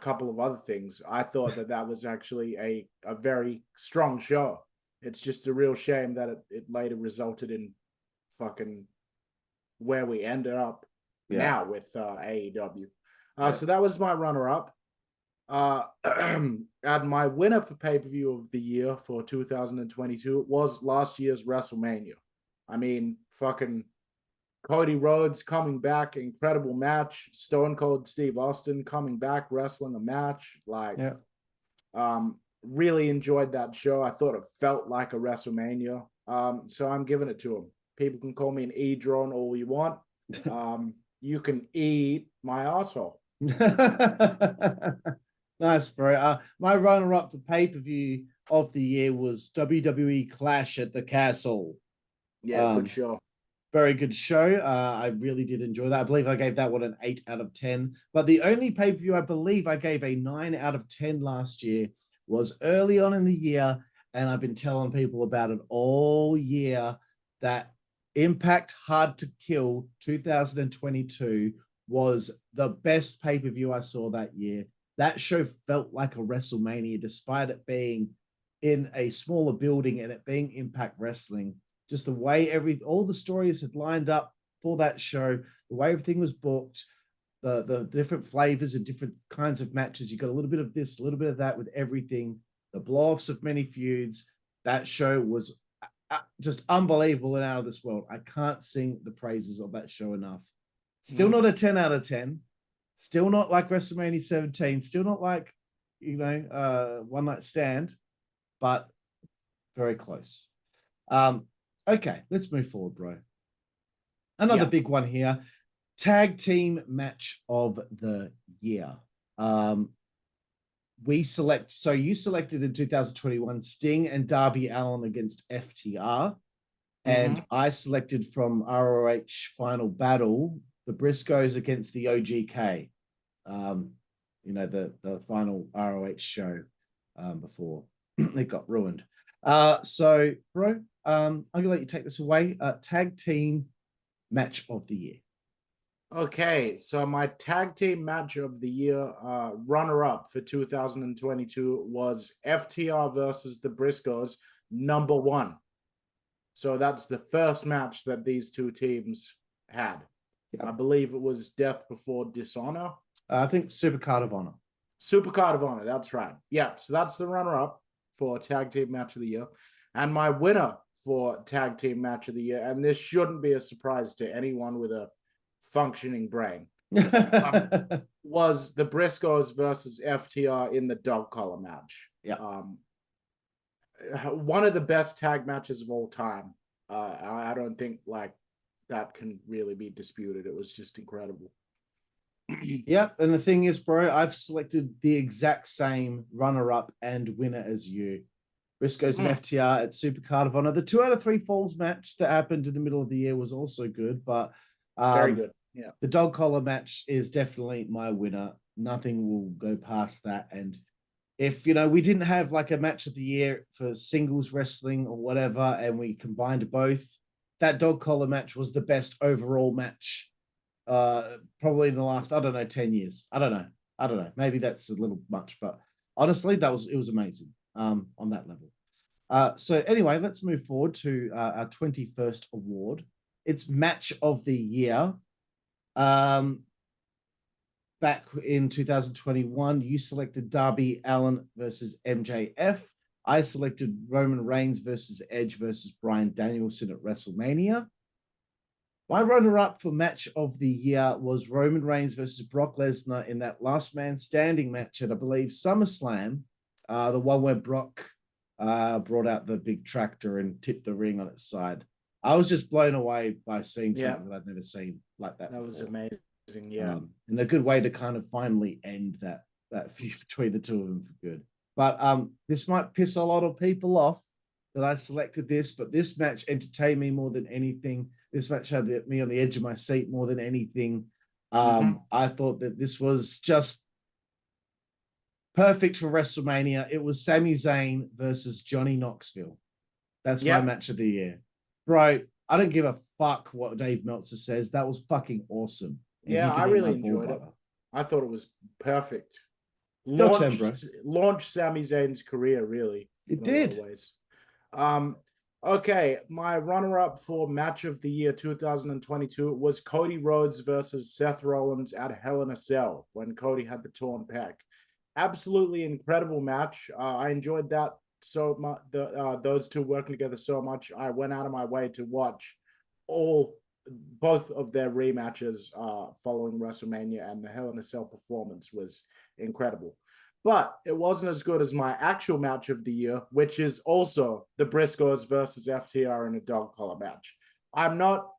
couple of other things, I thought that was actually a very strong show. It's just a real shame that it later resulted in fucking where we ended up now with AEW. So that was my runner-up. And my winner for pay-per-view of the year for 2022 was last year's WrestleMania. I mean, fucking Cody Rhodes coming back, incredible match. Stone Cold Steve Austin coming back, wrestling a match. Really enjoyed that show. I thought it felt like a WrestleMania. So I'm giving it to him. People can call me an E-drone all you want. You can eat my asshole. Nice, bro. My runner-up for pay-per-view of the year was WWE Clash at the Castle. Yeah, good show. Very good show. I really did enjoy that. I believe I gave that one an 8 out of 10. But the only pay-per-view I believe I gave a 9 out of 10 last year was early on in the year, and I've been telling people about it all year, that Impact Hard to Kill 2022 was the best pay-per-view I saw that year. That show felt like a WrestleMania, despite it being in a smaller building and it being Impact Wrestling. Just the way all the stories had lined up for that show, the way everything was booked, the different flavors and different kinds of matches. You got a little bit of this, a little bit of that with everything. The blow-offs of many feuds. That show was just unbelievable and out of this world. I can't sing the praises of that show enough. Still not a 10 out of 10. Still not like WrestleMania 17. Still not like, One Night Stand, but very close. Okay, let's move forward, bro. Another big one here. Tag team match of the year. You selected in 2021 Sting and Darby Allin against FTR. And I selected from ROH Final Battle the Briscoes against the OGK. The final ROH show before it got ruined. So, bro, I'm gonna let you take this away. Tag team match of the year. Okay, so my tag team match of the year runner-up for 2022 was FTR versus the Briscoes, number 1. So that's the first match that these two teams had. Yep. I believe it was Death Before Dishonor. I think Supercard of Honor. Supercard of Honor, that's right. Yeah, so that's the runner-up for tag team match of the year. And my winner for tag team match of the year, and this shouldn't be a surprise to anyone with a functioning brain, was the Briscoes versus FTR in the dog collar match. Yeah. One of the best tag matches of all time. I don't think that can really be disputed. It was just incredible. Yep. And the thing is, bro, I've selected the exact same runner-up and winner as you. Briscoes and FTR at Supercard of Honor. The 2 out of 3 falls match that happened in the middle of the year was also good, but very good. Yeah. The dog collar match is definitely my winner. Nothing will go past that. And if we didn't have like a match of the year for singles wrestling or whatever, and we combined both, that dog collar match was the best overall match, probably in the last 10 years. I don't know. Maybe that's a little much, but honestly, it was amazing on that level. So anyway, let's move forward to our 21st award. It's match of the year. Back in 2021, you selected Darby Allin versus MJF. I selected Roman Reigns versus Edge versus Bryan Danielson at WrestleMania. My runner-up for match of the year was Roman Reigns versus Brock Lesnar in that last man standing match at, I believe, SummerSlam, the one where Brock brought out the big tractor and tipped the ring on its side. I was just blown away by seeing something that I'd never seen like that. That was amazing. Yeah, and a good way to kind of finally end that feud between the two of them for good. But this might piss a lot of people off that I selected this, but this match entertained me more than anything. This match had me on the edge of my seat more than anything. I thought that this was just perfect for WrestleMania. It was Sami Zayn versus Johnny Knoxville. That's my match of the year. Bro, I don't give a fuck what Dave Meltzer says. That was fucking awesome. And yeah, I really enjoyed it. I thought it was perfect. Launch Sami Zayn's career, really. It did. Ways. Okay, my runner-up for match of the year 2022 was Cody Rhodes versus Seth Rollins at Hell in a Cell when Cody had the torn pec. Absolutely incredible match. I enjoyed that so much. Those two working together so much. I went out of my way to watch both of their rematches following WrestleMania, and the Hell in a Cell performance was incredible. But it wasn't as good as my actual match of the year, which is also the Briscoes versus FTR in a dog collar match. I'm not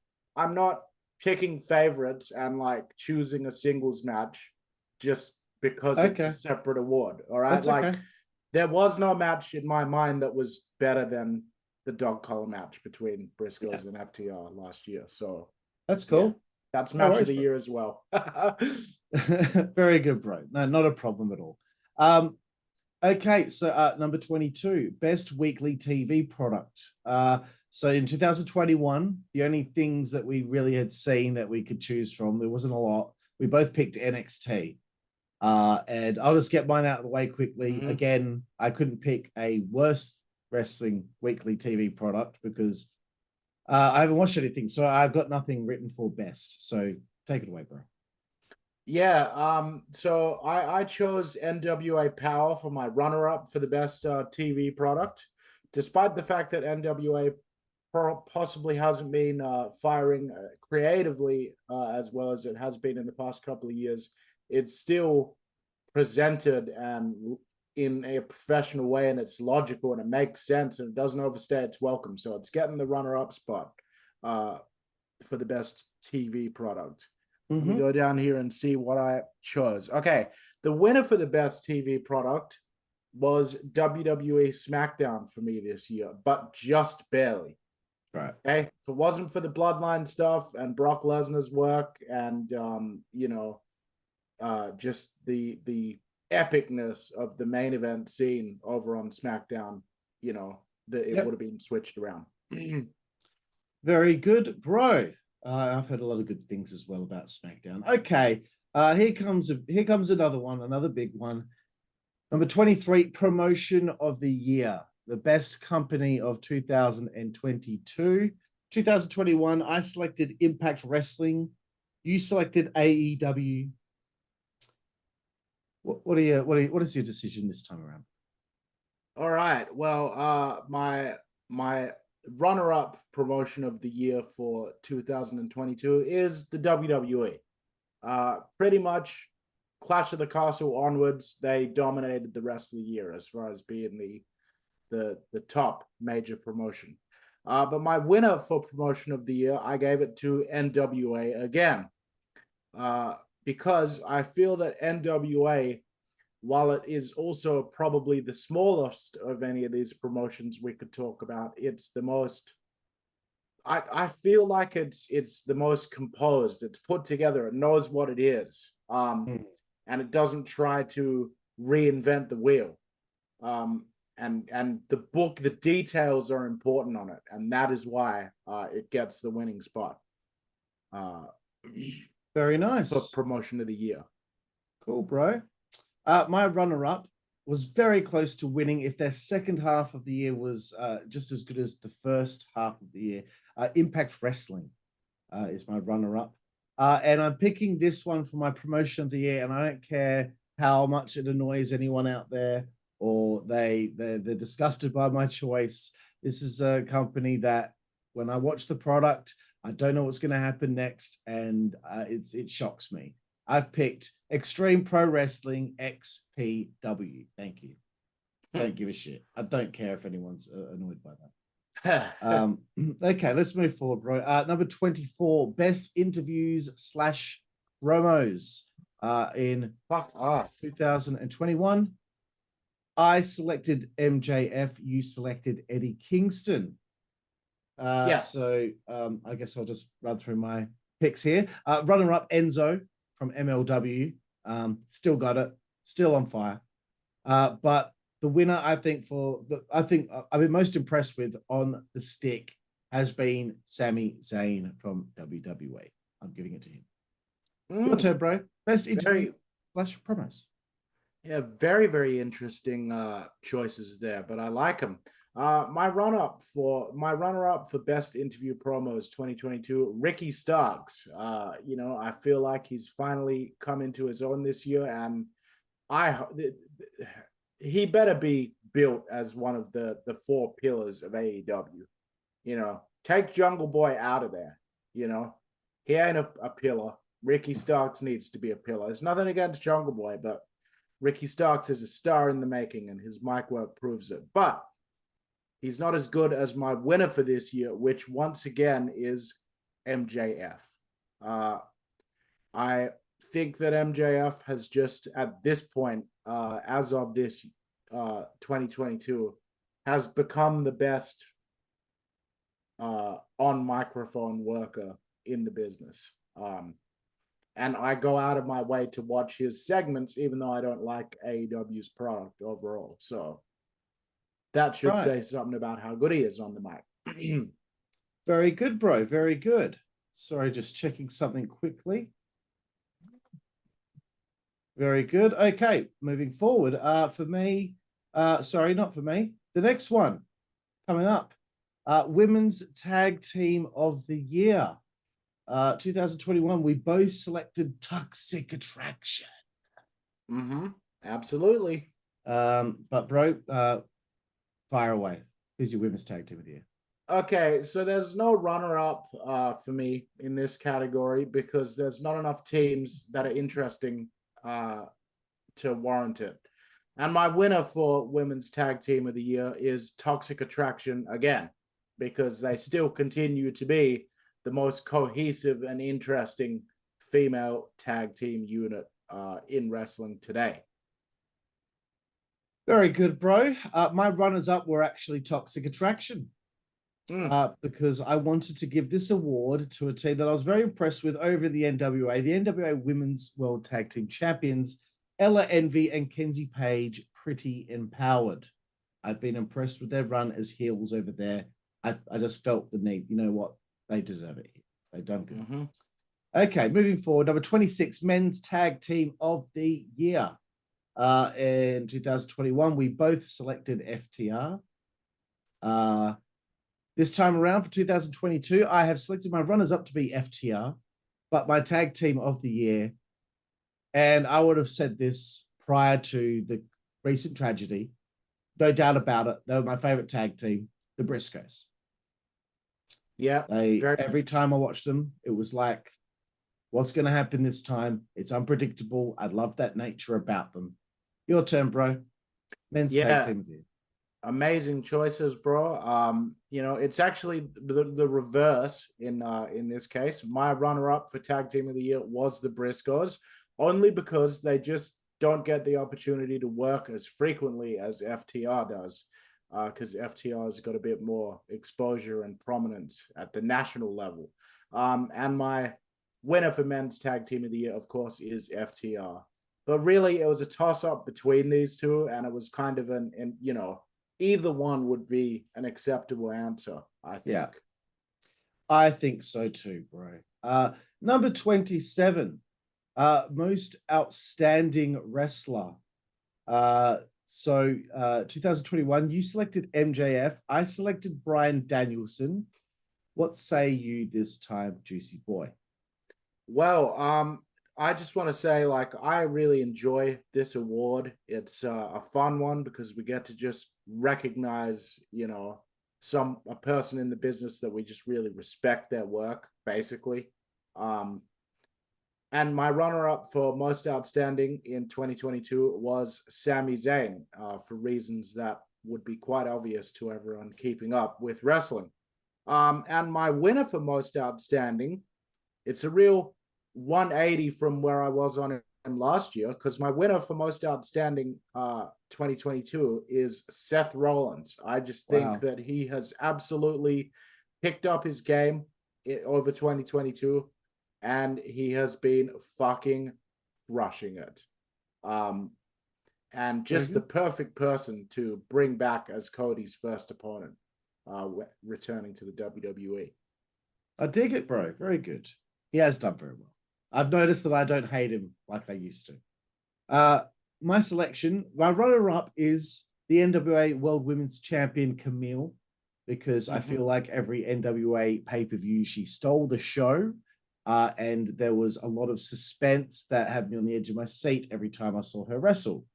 picking favorites and like choosing a singles match just because it's a separate award. All right. That's there was no match in my mind that was better than the dog collar match between Briscoes and FTR last year. So that's cool. Yeah, that's match of the year as well. Very good, bro. No, not a problem at all. Okay, so number 22, best weekly TV product. So in 2021, the only things that we really had seen that we could choose from, there wasn't a lot. We both picked NXT. And I'll just get mine out of the way quickly. Again, I couldn't pick a worst wrestling weekly TV product because I haven't watched anything, so I've got nothing written for best. So take it away, bro. Yeah, so I chose NWA Power for my runner-up for the best TV product, despite the fact that NWA possibly hasn't been firing creatively as well as it has been in the past couple of years. It's still presented and in a professional way, and it's logical and it makes sense and it doesn't overstay its welcome. So it's getting the runner-up spot for the best TV product. Let me go down here and see what I chose. Okay, the winner for the best TV product was WWE SmackDown for me this year, but just barely. Right. Okay, if it wasn't for the Bloodline stuff and Brock Lesnar's work and just the epicness of the main event scene over on SmackDown, it would have been switched around. Very good, bro. I've heard a lot of good things as well about SmackDown. Okay, here comes another one, another big one. Number 23, promotion of the year, the best company of 2022. 2021, I selected Impact Wrestling. You selected AEW. What is your decision this time around? All right. Well, my runner-up promotion of the year for 2022 is the WWE. Pretty much Clash of the Castle onwards, they dominated the rest of the year as far as being the top major promotion. But my winner for promotion of the year, I gave it to NWA again. Because I feel that NWA, while it is also probably the smallest of any of these promotions we could talk about, it's the most I feel like it's the most composed. It's put together. It knows what it is, and it doesn't try to reinvent the wheel. And the details are important on it, and that is why it gets the winning spot. Very For nice. promotion of the year. Cool, bro. My runner-up was very close to winning if their second half of the year was just as good as the first half of the year. Impact Wrestling is my runner-up. And I'm picking this one for my promotion of the year, and I don't care how much it annoys anyone out there or they're disgusted by my choice. This is a company that when I watch the product, I don't know what's going to happen next, and it shocks me. I've picked Extreme Pro Wrestling XPW. Thank you. Don't give a shit. I don't care if anyone's annoyed by that. Okay, let's move forward, bro. Number 24, best interviews / promos in Fuck off. 2021. I selected MJF. You selected Eddie Kingston. Yeah. So I guess I'll just run through my picks here. Runner-up Enzo from MLW. Still got it. Still on fire. But the winner, I've been most impressed with on the stick has been Sami Zayn from WWA. I'm giving it to him. Your turn, bro. Best interview / promos. Yeah, very, very interesting choices there, but I like them. My runner-up for best interview promos 2022, Ricky Starks. I feel like he's finally come into his own this year, and he better be built as one of the 4 pillars of AEW. Take Jungle Boy out of there. He ain't a pillar. Ricky Starks needs to be a pillar. It's nothing against Jungle Boy, but Ricky Starks is a star in the making, and his mic work proves it. But he's not as good as my winner for this year, which once again is MJF. I think that MJF has just at this point, as of this 2022, has become the best on microphone worker in the business. And I go out of my way to watch his segments, even though I don't like AEW's product overall. So that should say something about how good he is on the mic. Very good, bro. Very good. Sorry, just checking something quickly. Very good. Okay, moving forward. For me, sorry, not for me. The next one coming up, Women's Tag Team of the Year. 2021, we both selected Toxic Attraction. Absolutely. But bro, fire away. Who's your Women's Tag Team of the Year? Okay, so there's no runner-up for me in this category because there's not enough teams that are interesting to warrant it. And my winner for Women's Tag Team of the Year is Toxic Attraction again, because they still continue to be the most cohesive and interesting female tag team unit in wrestling today. Very good, bro. My runners-up were actually Toxic Attraction. Because I wanted to give this award to a team that I was very impressed with over the NWA. The NWA Women's World Tag Team Champions, Ella Envy and Kenzie Page, Pretty Empowered. I've been impressed with their run as heels over there. I just felt the need. You know what? They deserve it. They've done good. Okay, moving forward. Number 26, Men's Tag Team of the Year. In 2021, we both selected FTR. This time around for 2022, I have selected my runners-up to be FTR, but my tag team of the year, and I would have said this prior to the recent tragedy, no doubt about it, they were my favorite tag team, the Briscoes. Yeah. Every time I watched them, it was like, what's going to happen this time? It's unpredictable. I love that nature about them. Your turn, bro. Men's tag team of the year. Amazing choices, bro. It's actually the reverse in this case. My runner-up for tag team of the year was the Briscoes, only because they just don't get the opportunity to work as frequently as FTR does. because FTR has got a bit more exposure and prominence at the national level. And my winner for men's tag team of the year, of course, is FTR. But really, it was a toss-up between these two, and it was kind of either one would be an acceptable answer, I think. Yeah. I think so too, bro. Number 27, most outstanding wrestler. So 2021, you selected MJF. I selected Bryan Danielson. What say you this time, Jooseyboy? Well, I just want to say, I really enjoy this award. It's a fun one because we get to just recognize, a person in the business that we just really respect their work, basically. And my runner-up for most outstanding in 2022 was Sami Zayn, for reasons that would be quite obvious to everyone keeping up with wrestling. And my winner for most outstanding, it's a real 180 from where I was on him last year, because my winner for most outstanding 2022 is Seth Rollins. I just think that he has absolutely picked up his game over 2022, and he has been fucking crushing it. And just the perfect person to bring back as Cody's first opponent, returning to the WWE. I dig it, bro. Very good. He has done very well. I've noticed that I don't hate him like I used to. My selection, my runner-up is the NWA World Women's Champion, Camille, because I feel like every NWA pay-per-view, she stole the show. And there was a lot of suspense that had me on the edge of my seat every time I saw her wrestle.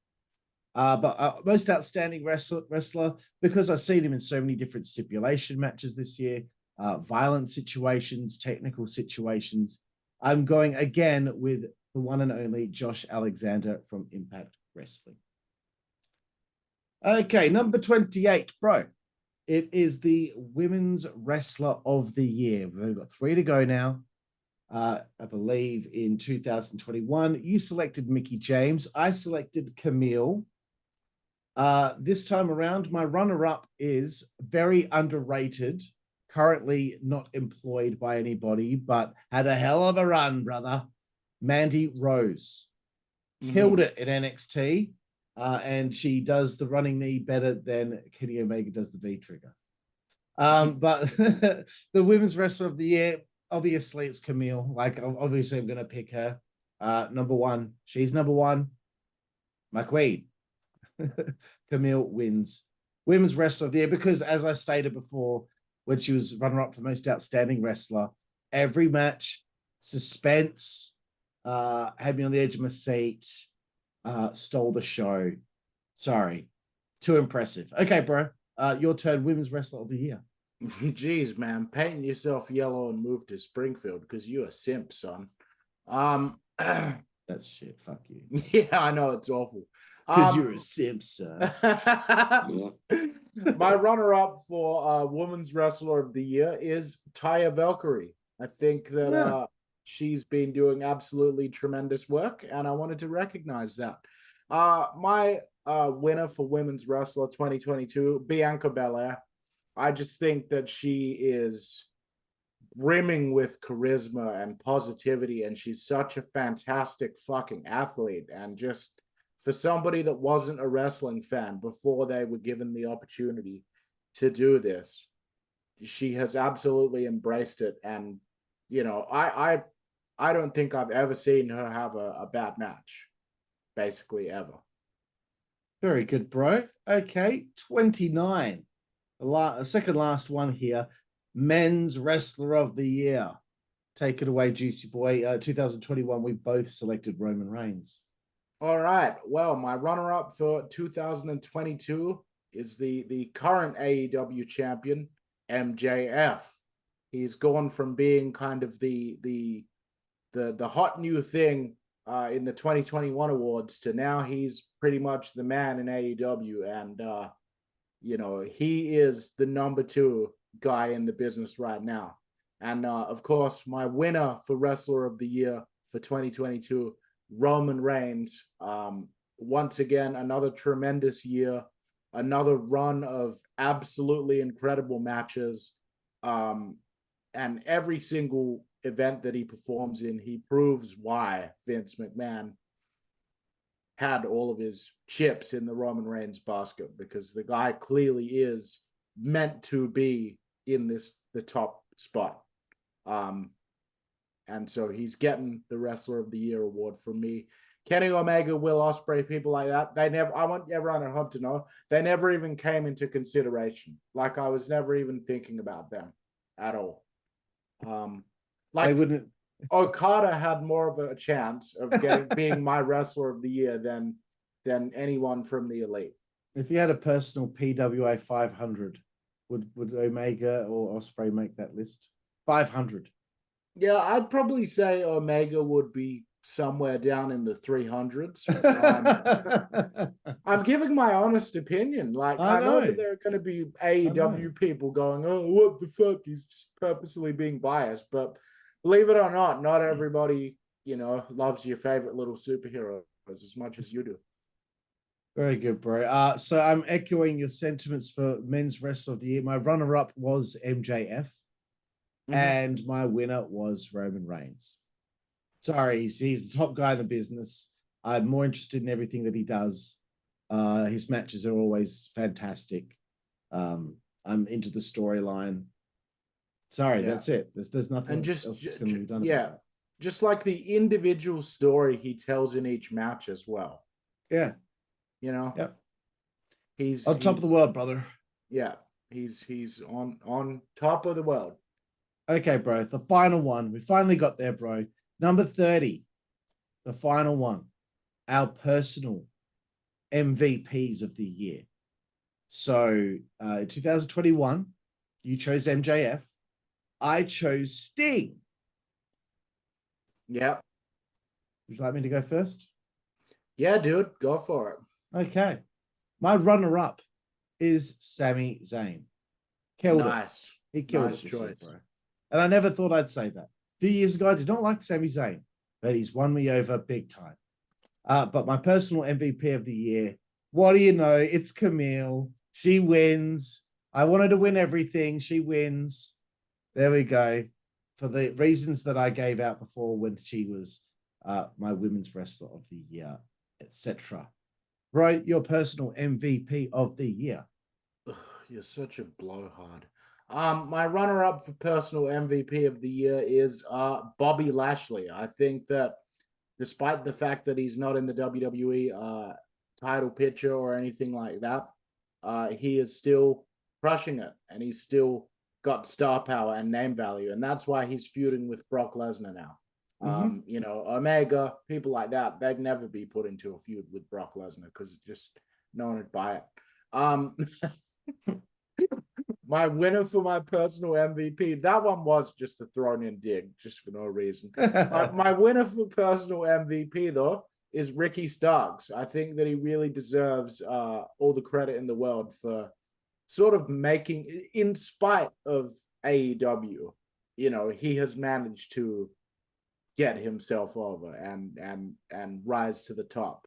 But most outstanding wrestler, because I've seen him in so many different stipulation matches this year, violent situations, technical situations. I'm going again with the one and only Josh Alexander from Impact Wrestling. Okay, number 28, bro. It is the Women's Wrestler of the Year. We've only got 3 to go now. I believe in 2021, you selected Mickie James. I selected Camille. This time around, my runner-up is very underrated, currently not employed by anybody, but had a hell of a run, brother. Mandy Rose. Killed it in NXT, and she does the running knee better than Kenny Omega does the V-trigger. But the Women's Wrestler of the Year, obviously it's Camille. Obviously I'm going to pick her. Number 1. She's number 1. My queen. Camille wins Women's Wrestler of the Year because, as I stated before, when she was runner-up for most outstanding wrestler, every match, suspense, had me on the edge of my seat, stole the show. Sorry. Too impressive. Okay, bro. Your turn. Women's Wrestler of the Year. Jeez, man, paint yourself yellow and move to Springfield because you're a simp, son. That's shit. Fuck you. Yeah, I know, it's awful. Because you're a simp, son. My runner-up for Women's Wrestler of the Year is Taya Valkyrie. I think that she's been doing absolutely tremendous work, and I wanted to recognize that. My winner for Women's Wrestler 2022, Bianca Belair. I just think that she is brimming with charisma and positivity, and she's such a fantastic fucking athlete. And just for somebody that wasn't a wrestling fan before they were given the opportunity to do this, she has absolutely embraced it. And, I don't think I've ever seen her have a bad match, basically ever. Very good, bro. Okay, 29. The second last one here. Men's Wrestler of the Year. Take it away, Jooseyboy. 2021, we both selected Roman Reigns. All right. Well, my runner-up for 2022 is the current AEW champion, MJF. He's gone from being kind of the hot new thing in the 2021 awards to now he's pretty much the man in AEW, and he is the number 2 guy in the business right now. And of course, my winner for Wrestler of the Year for 2022, Roman Reigns. Once again, another tremendous year. another run of absolutely incredible matches. And every single event that he performs in, he proves why Vince McMahon had all of his chips in the Roman Reigns basket, because the guy clearly is meant to be in the top spot. And so he's getting the Wrestler of the Year award from me. Kenny Omega, Will Ospreay, people like that, I want everyone at home to know, they never even came into consideration. Like, I was never even thinking about them at all. They wouldn't. Okada had more of a chance of being my Wrestler of the Year than anyone from the Elite. If you had a personal PWA 500, would Omega or Ospreay make that list? 500. Yeah, I'd probably say Omega would be somewhere down in the 300s. I'm giving my honest opinion. Like, I know that there are going to be AEW people going, "Oh, what the fuck? He's just purposely being biased." But believe it or not everybody, loves your favorite little superhero as much as you do. Very good, bro. So I'm echoing your sentiments for Men's Wrestler of the Year. My runner-up was MJF, and my winner was Roman Reigns. Sorry, he's the top guy in the business. I'm more interested in everything that he does. His matches are always fantastic. I'm into the storyline. Sorry, that's it. There's nothing else that's going to be done. Yeah, just like the individual story he tells in each match as well. Yeah. Yep. He's on top of the world, brother. Yeah, he's on top of the world. Okay, bro. The final one. We finally got there, bro. Number 30. The final one. Our personal MVPs of the year. So, in 2021, you chose MJF. I chose Sting. Yeah. Would you like me to go first? Yeah, dude. Go for it. Okay. My runner-up is Sami Zayn. Killed it. He killed it. Choice. Bro. And I never thought I'd say that. A few years ago, I did not like Sami Zayn, but he's won me over big time. But my personal MVP of the year, what do you know? It's Camille. She wins. I wanted to win everything. She wins. There we go. For the reasons that I gave out before when she was my Women's Wrestler of the Year, etc. Bro, your personal MVP of the year. Ugh, you're such a blowhard. My runner-up for personal MVP of the year is Bobby Lashley. I think that despite the fact that he's not in the WWE title picture or anything like that, he is still crushing it, and he's still got star power and name value, and that's why he's feuding with Brock Lesnar now. Omega, people like that, they'd never be put into a feud with Brock Lesnar because just no one would buy it. My winner for my personal MVP, that one was just a thrown-in dig, just for no reason. My winner for personal MVP, though, is Ricky Starks. I think that he really deserves all the credit in the world for sort of making, in spite of AEW, he has managed to get himself over and rise to the top.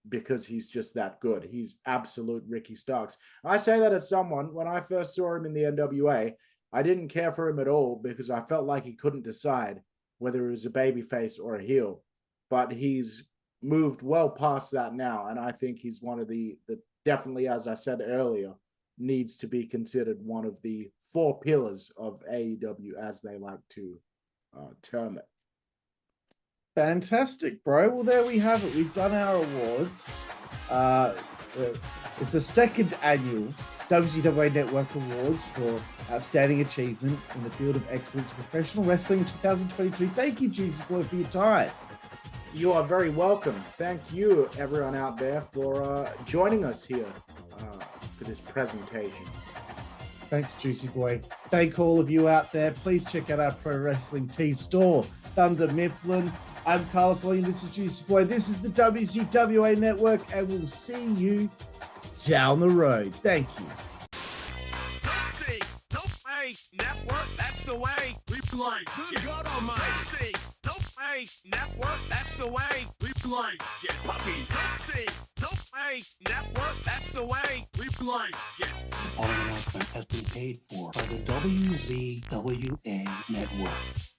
Because he's just that good. He's absolute Ricky Starks. I say that as someone, when I first saw him in the NWA, I didn't care for him at all because I felt like he couldn't decide whether he was a babyface or a heel. But he's moved well past that now, and I think he's one of the definitely, as I said earlier, needs to be considered one of the 4 pillars of AEW, as they like to term it. Fantastic, bro. Well, there we have it. We've done our awards. It's the 2nd annual WZWA Network Awards for Outstanding Achievement in the Field of Excellence in Professional Wrestling in 2022. Thank you, Jooseyboy, for your time. You are very welcome. Thank you, everyone out there, for joining us here for this presentation. Thanks, Jooseyboy. Thank all of you out there. Please check out our Pro Wrestling Tee store, Thunder Mifflin. I'm Karlifornia. This is Jooseyboy. This is the WZWA Network, and we'll see you down the road. Thank you. Network, that's the way we play. Good God Almighty. Network, that's the way we play. Get puppies. way. Network, that's the way. We like it. The following announcement has been paid for by the WZWA Network.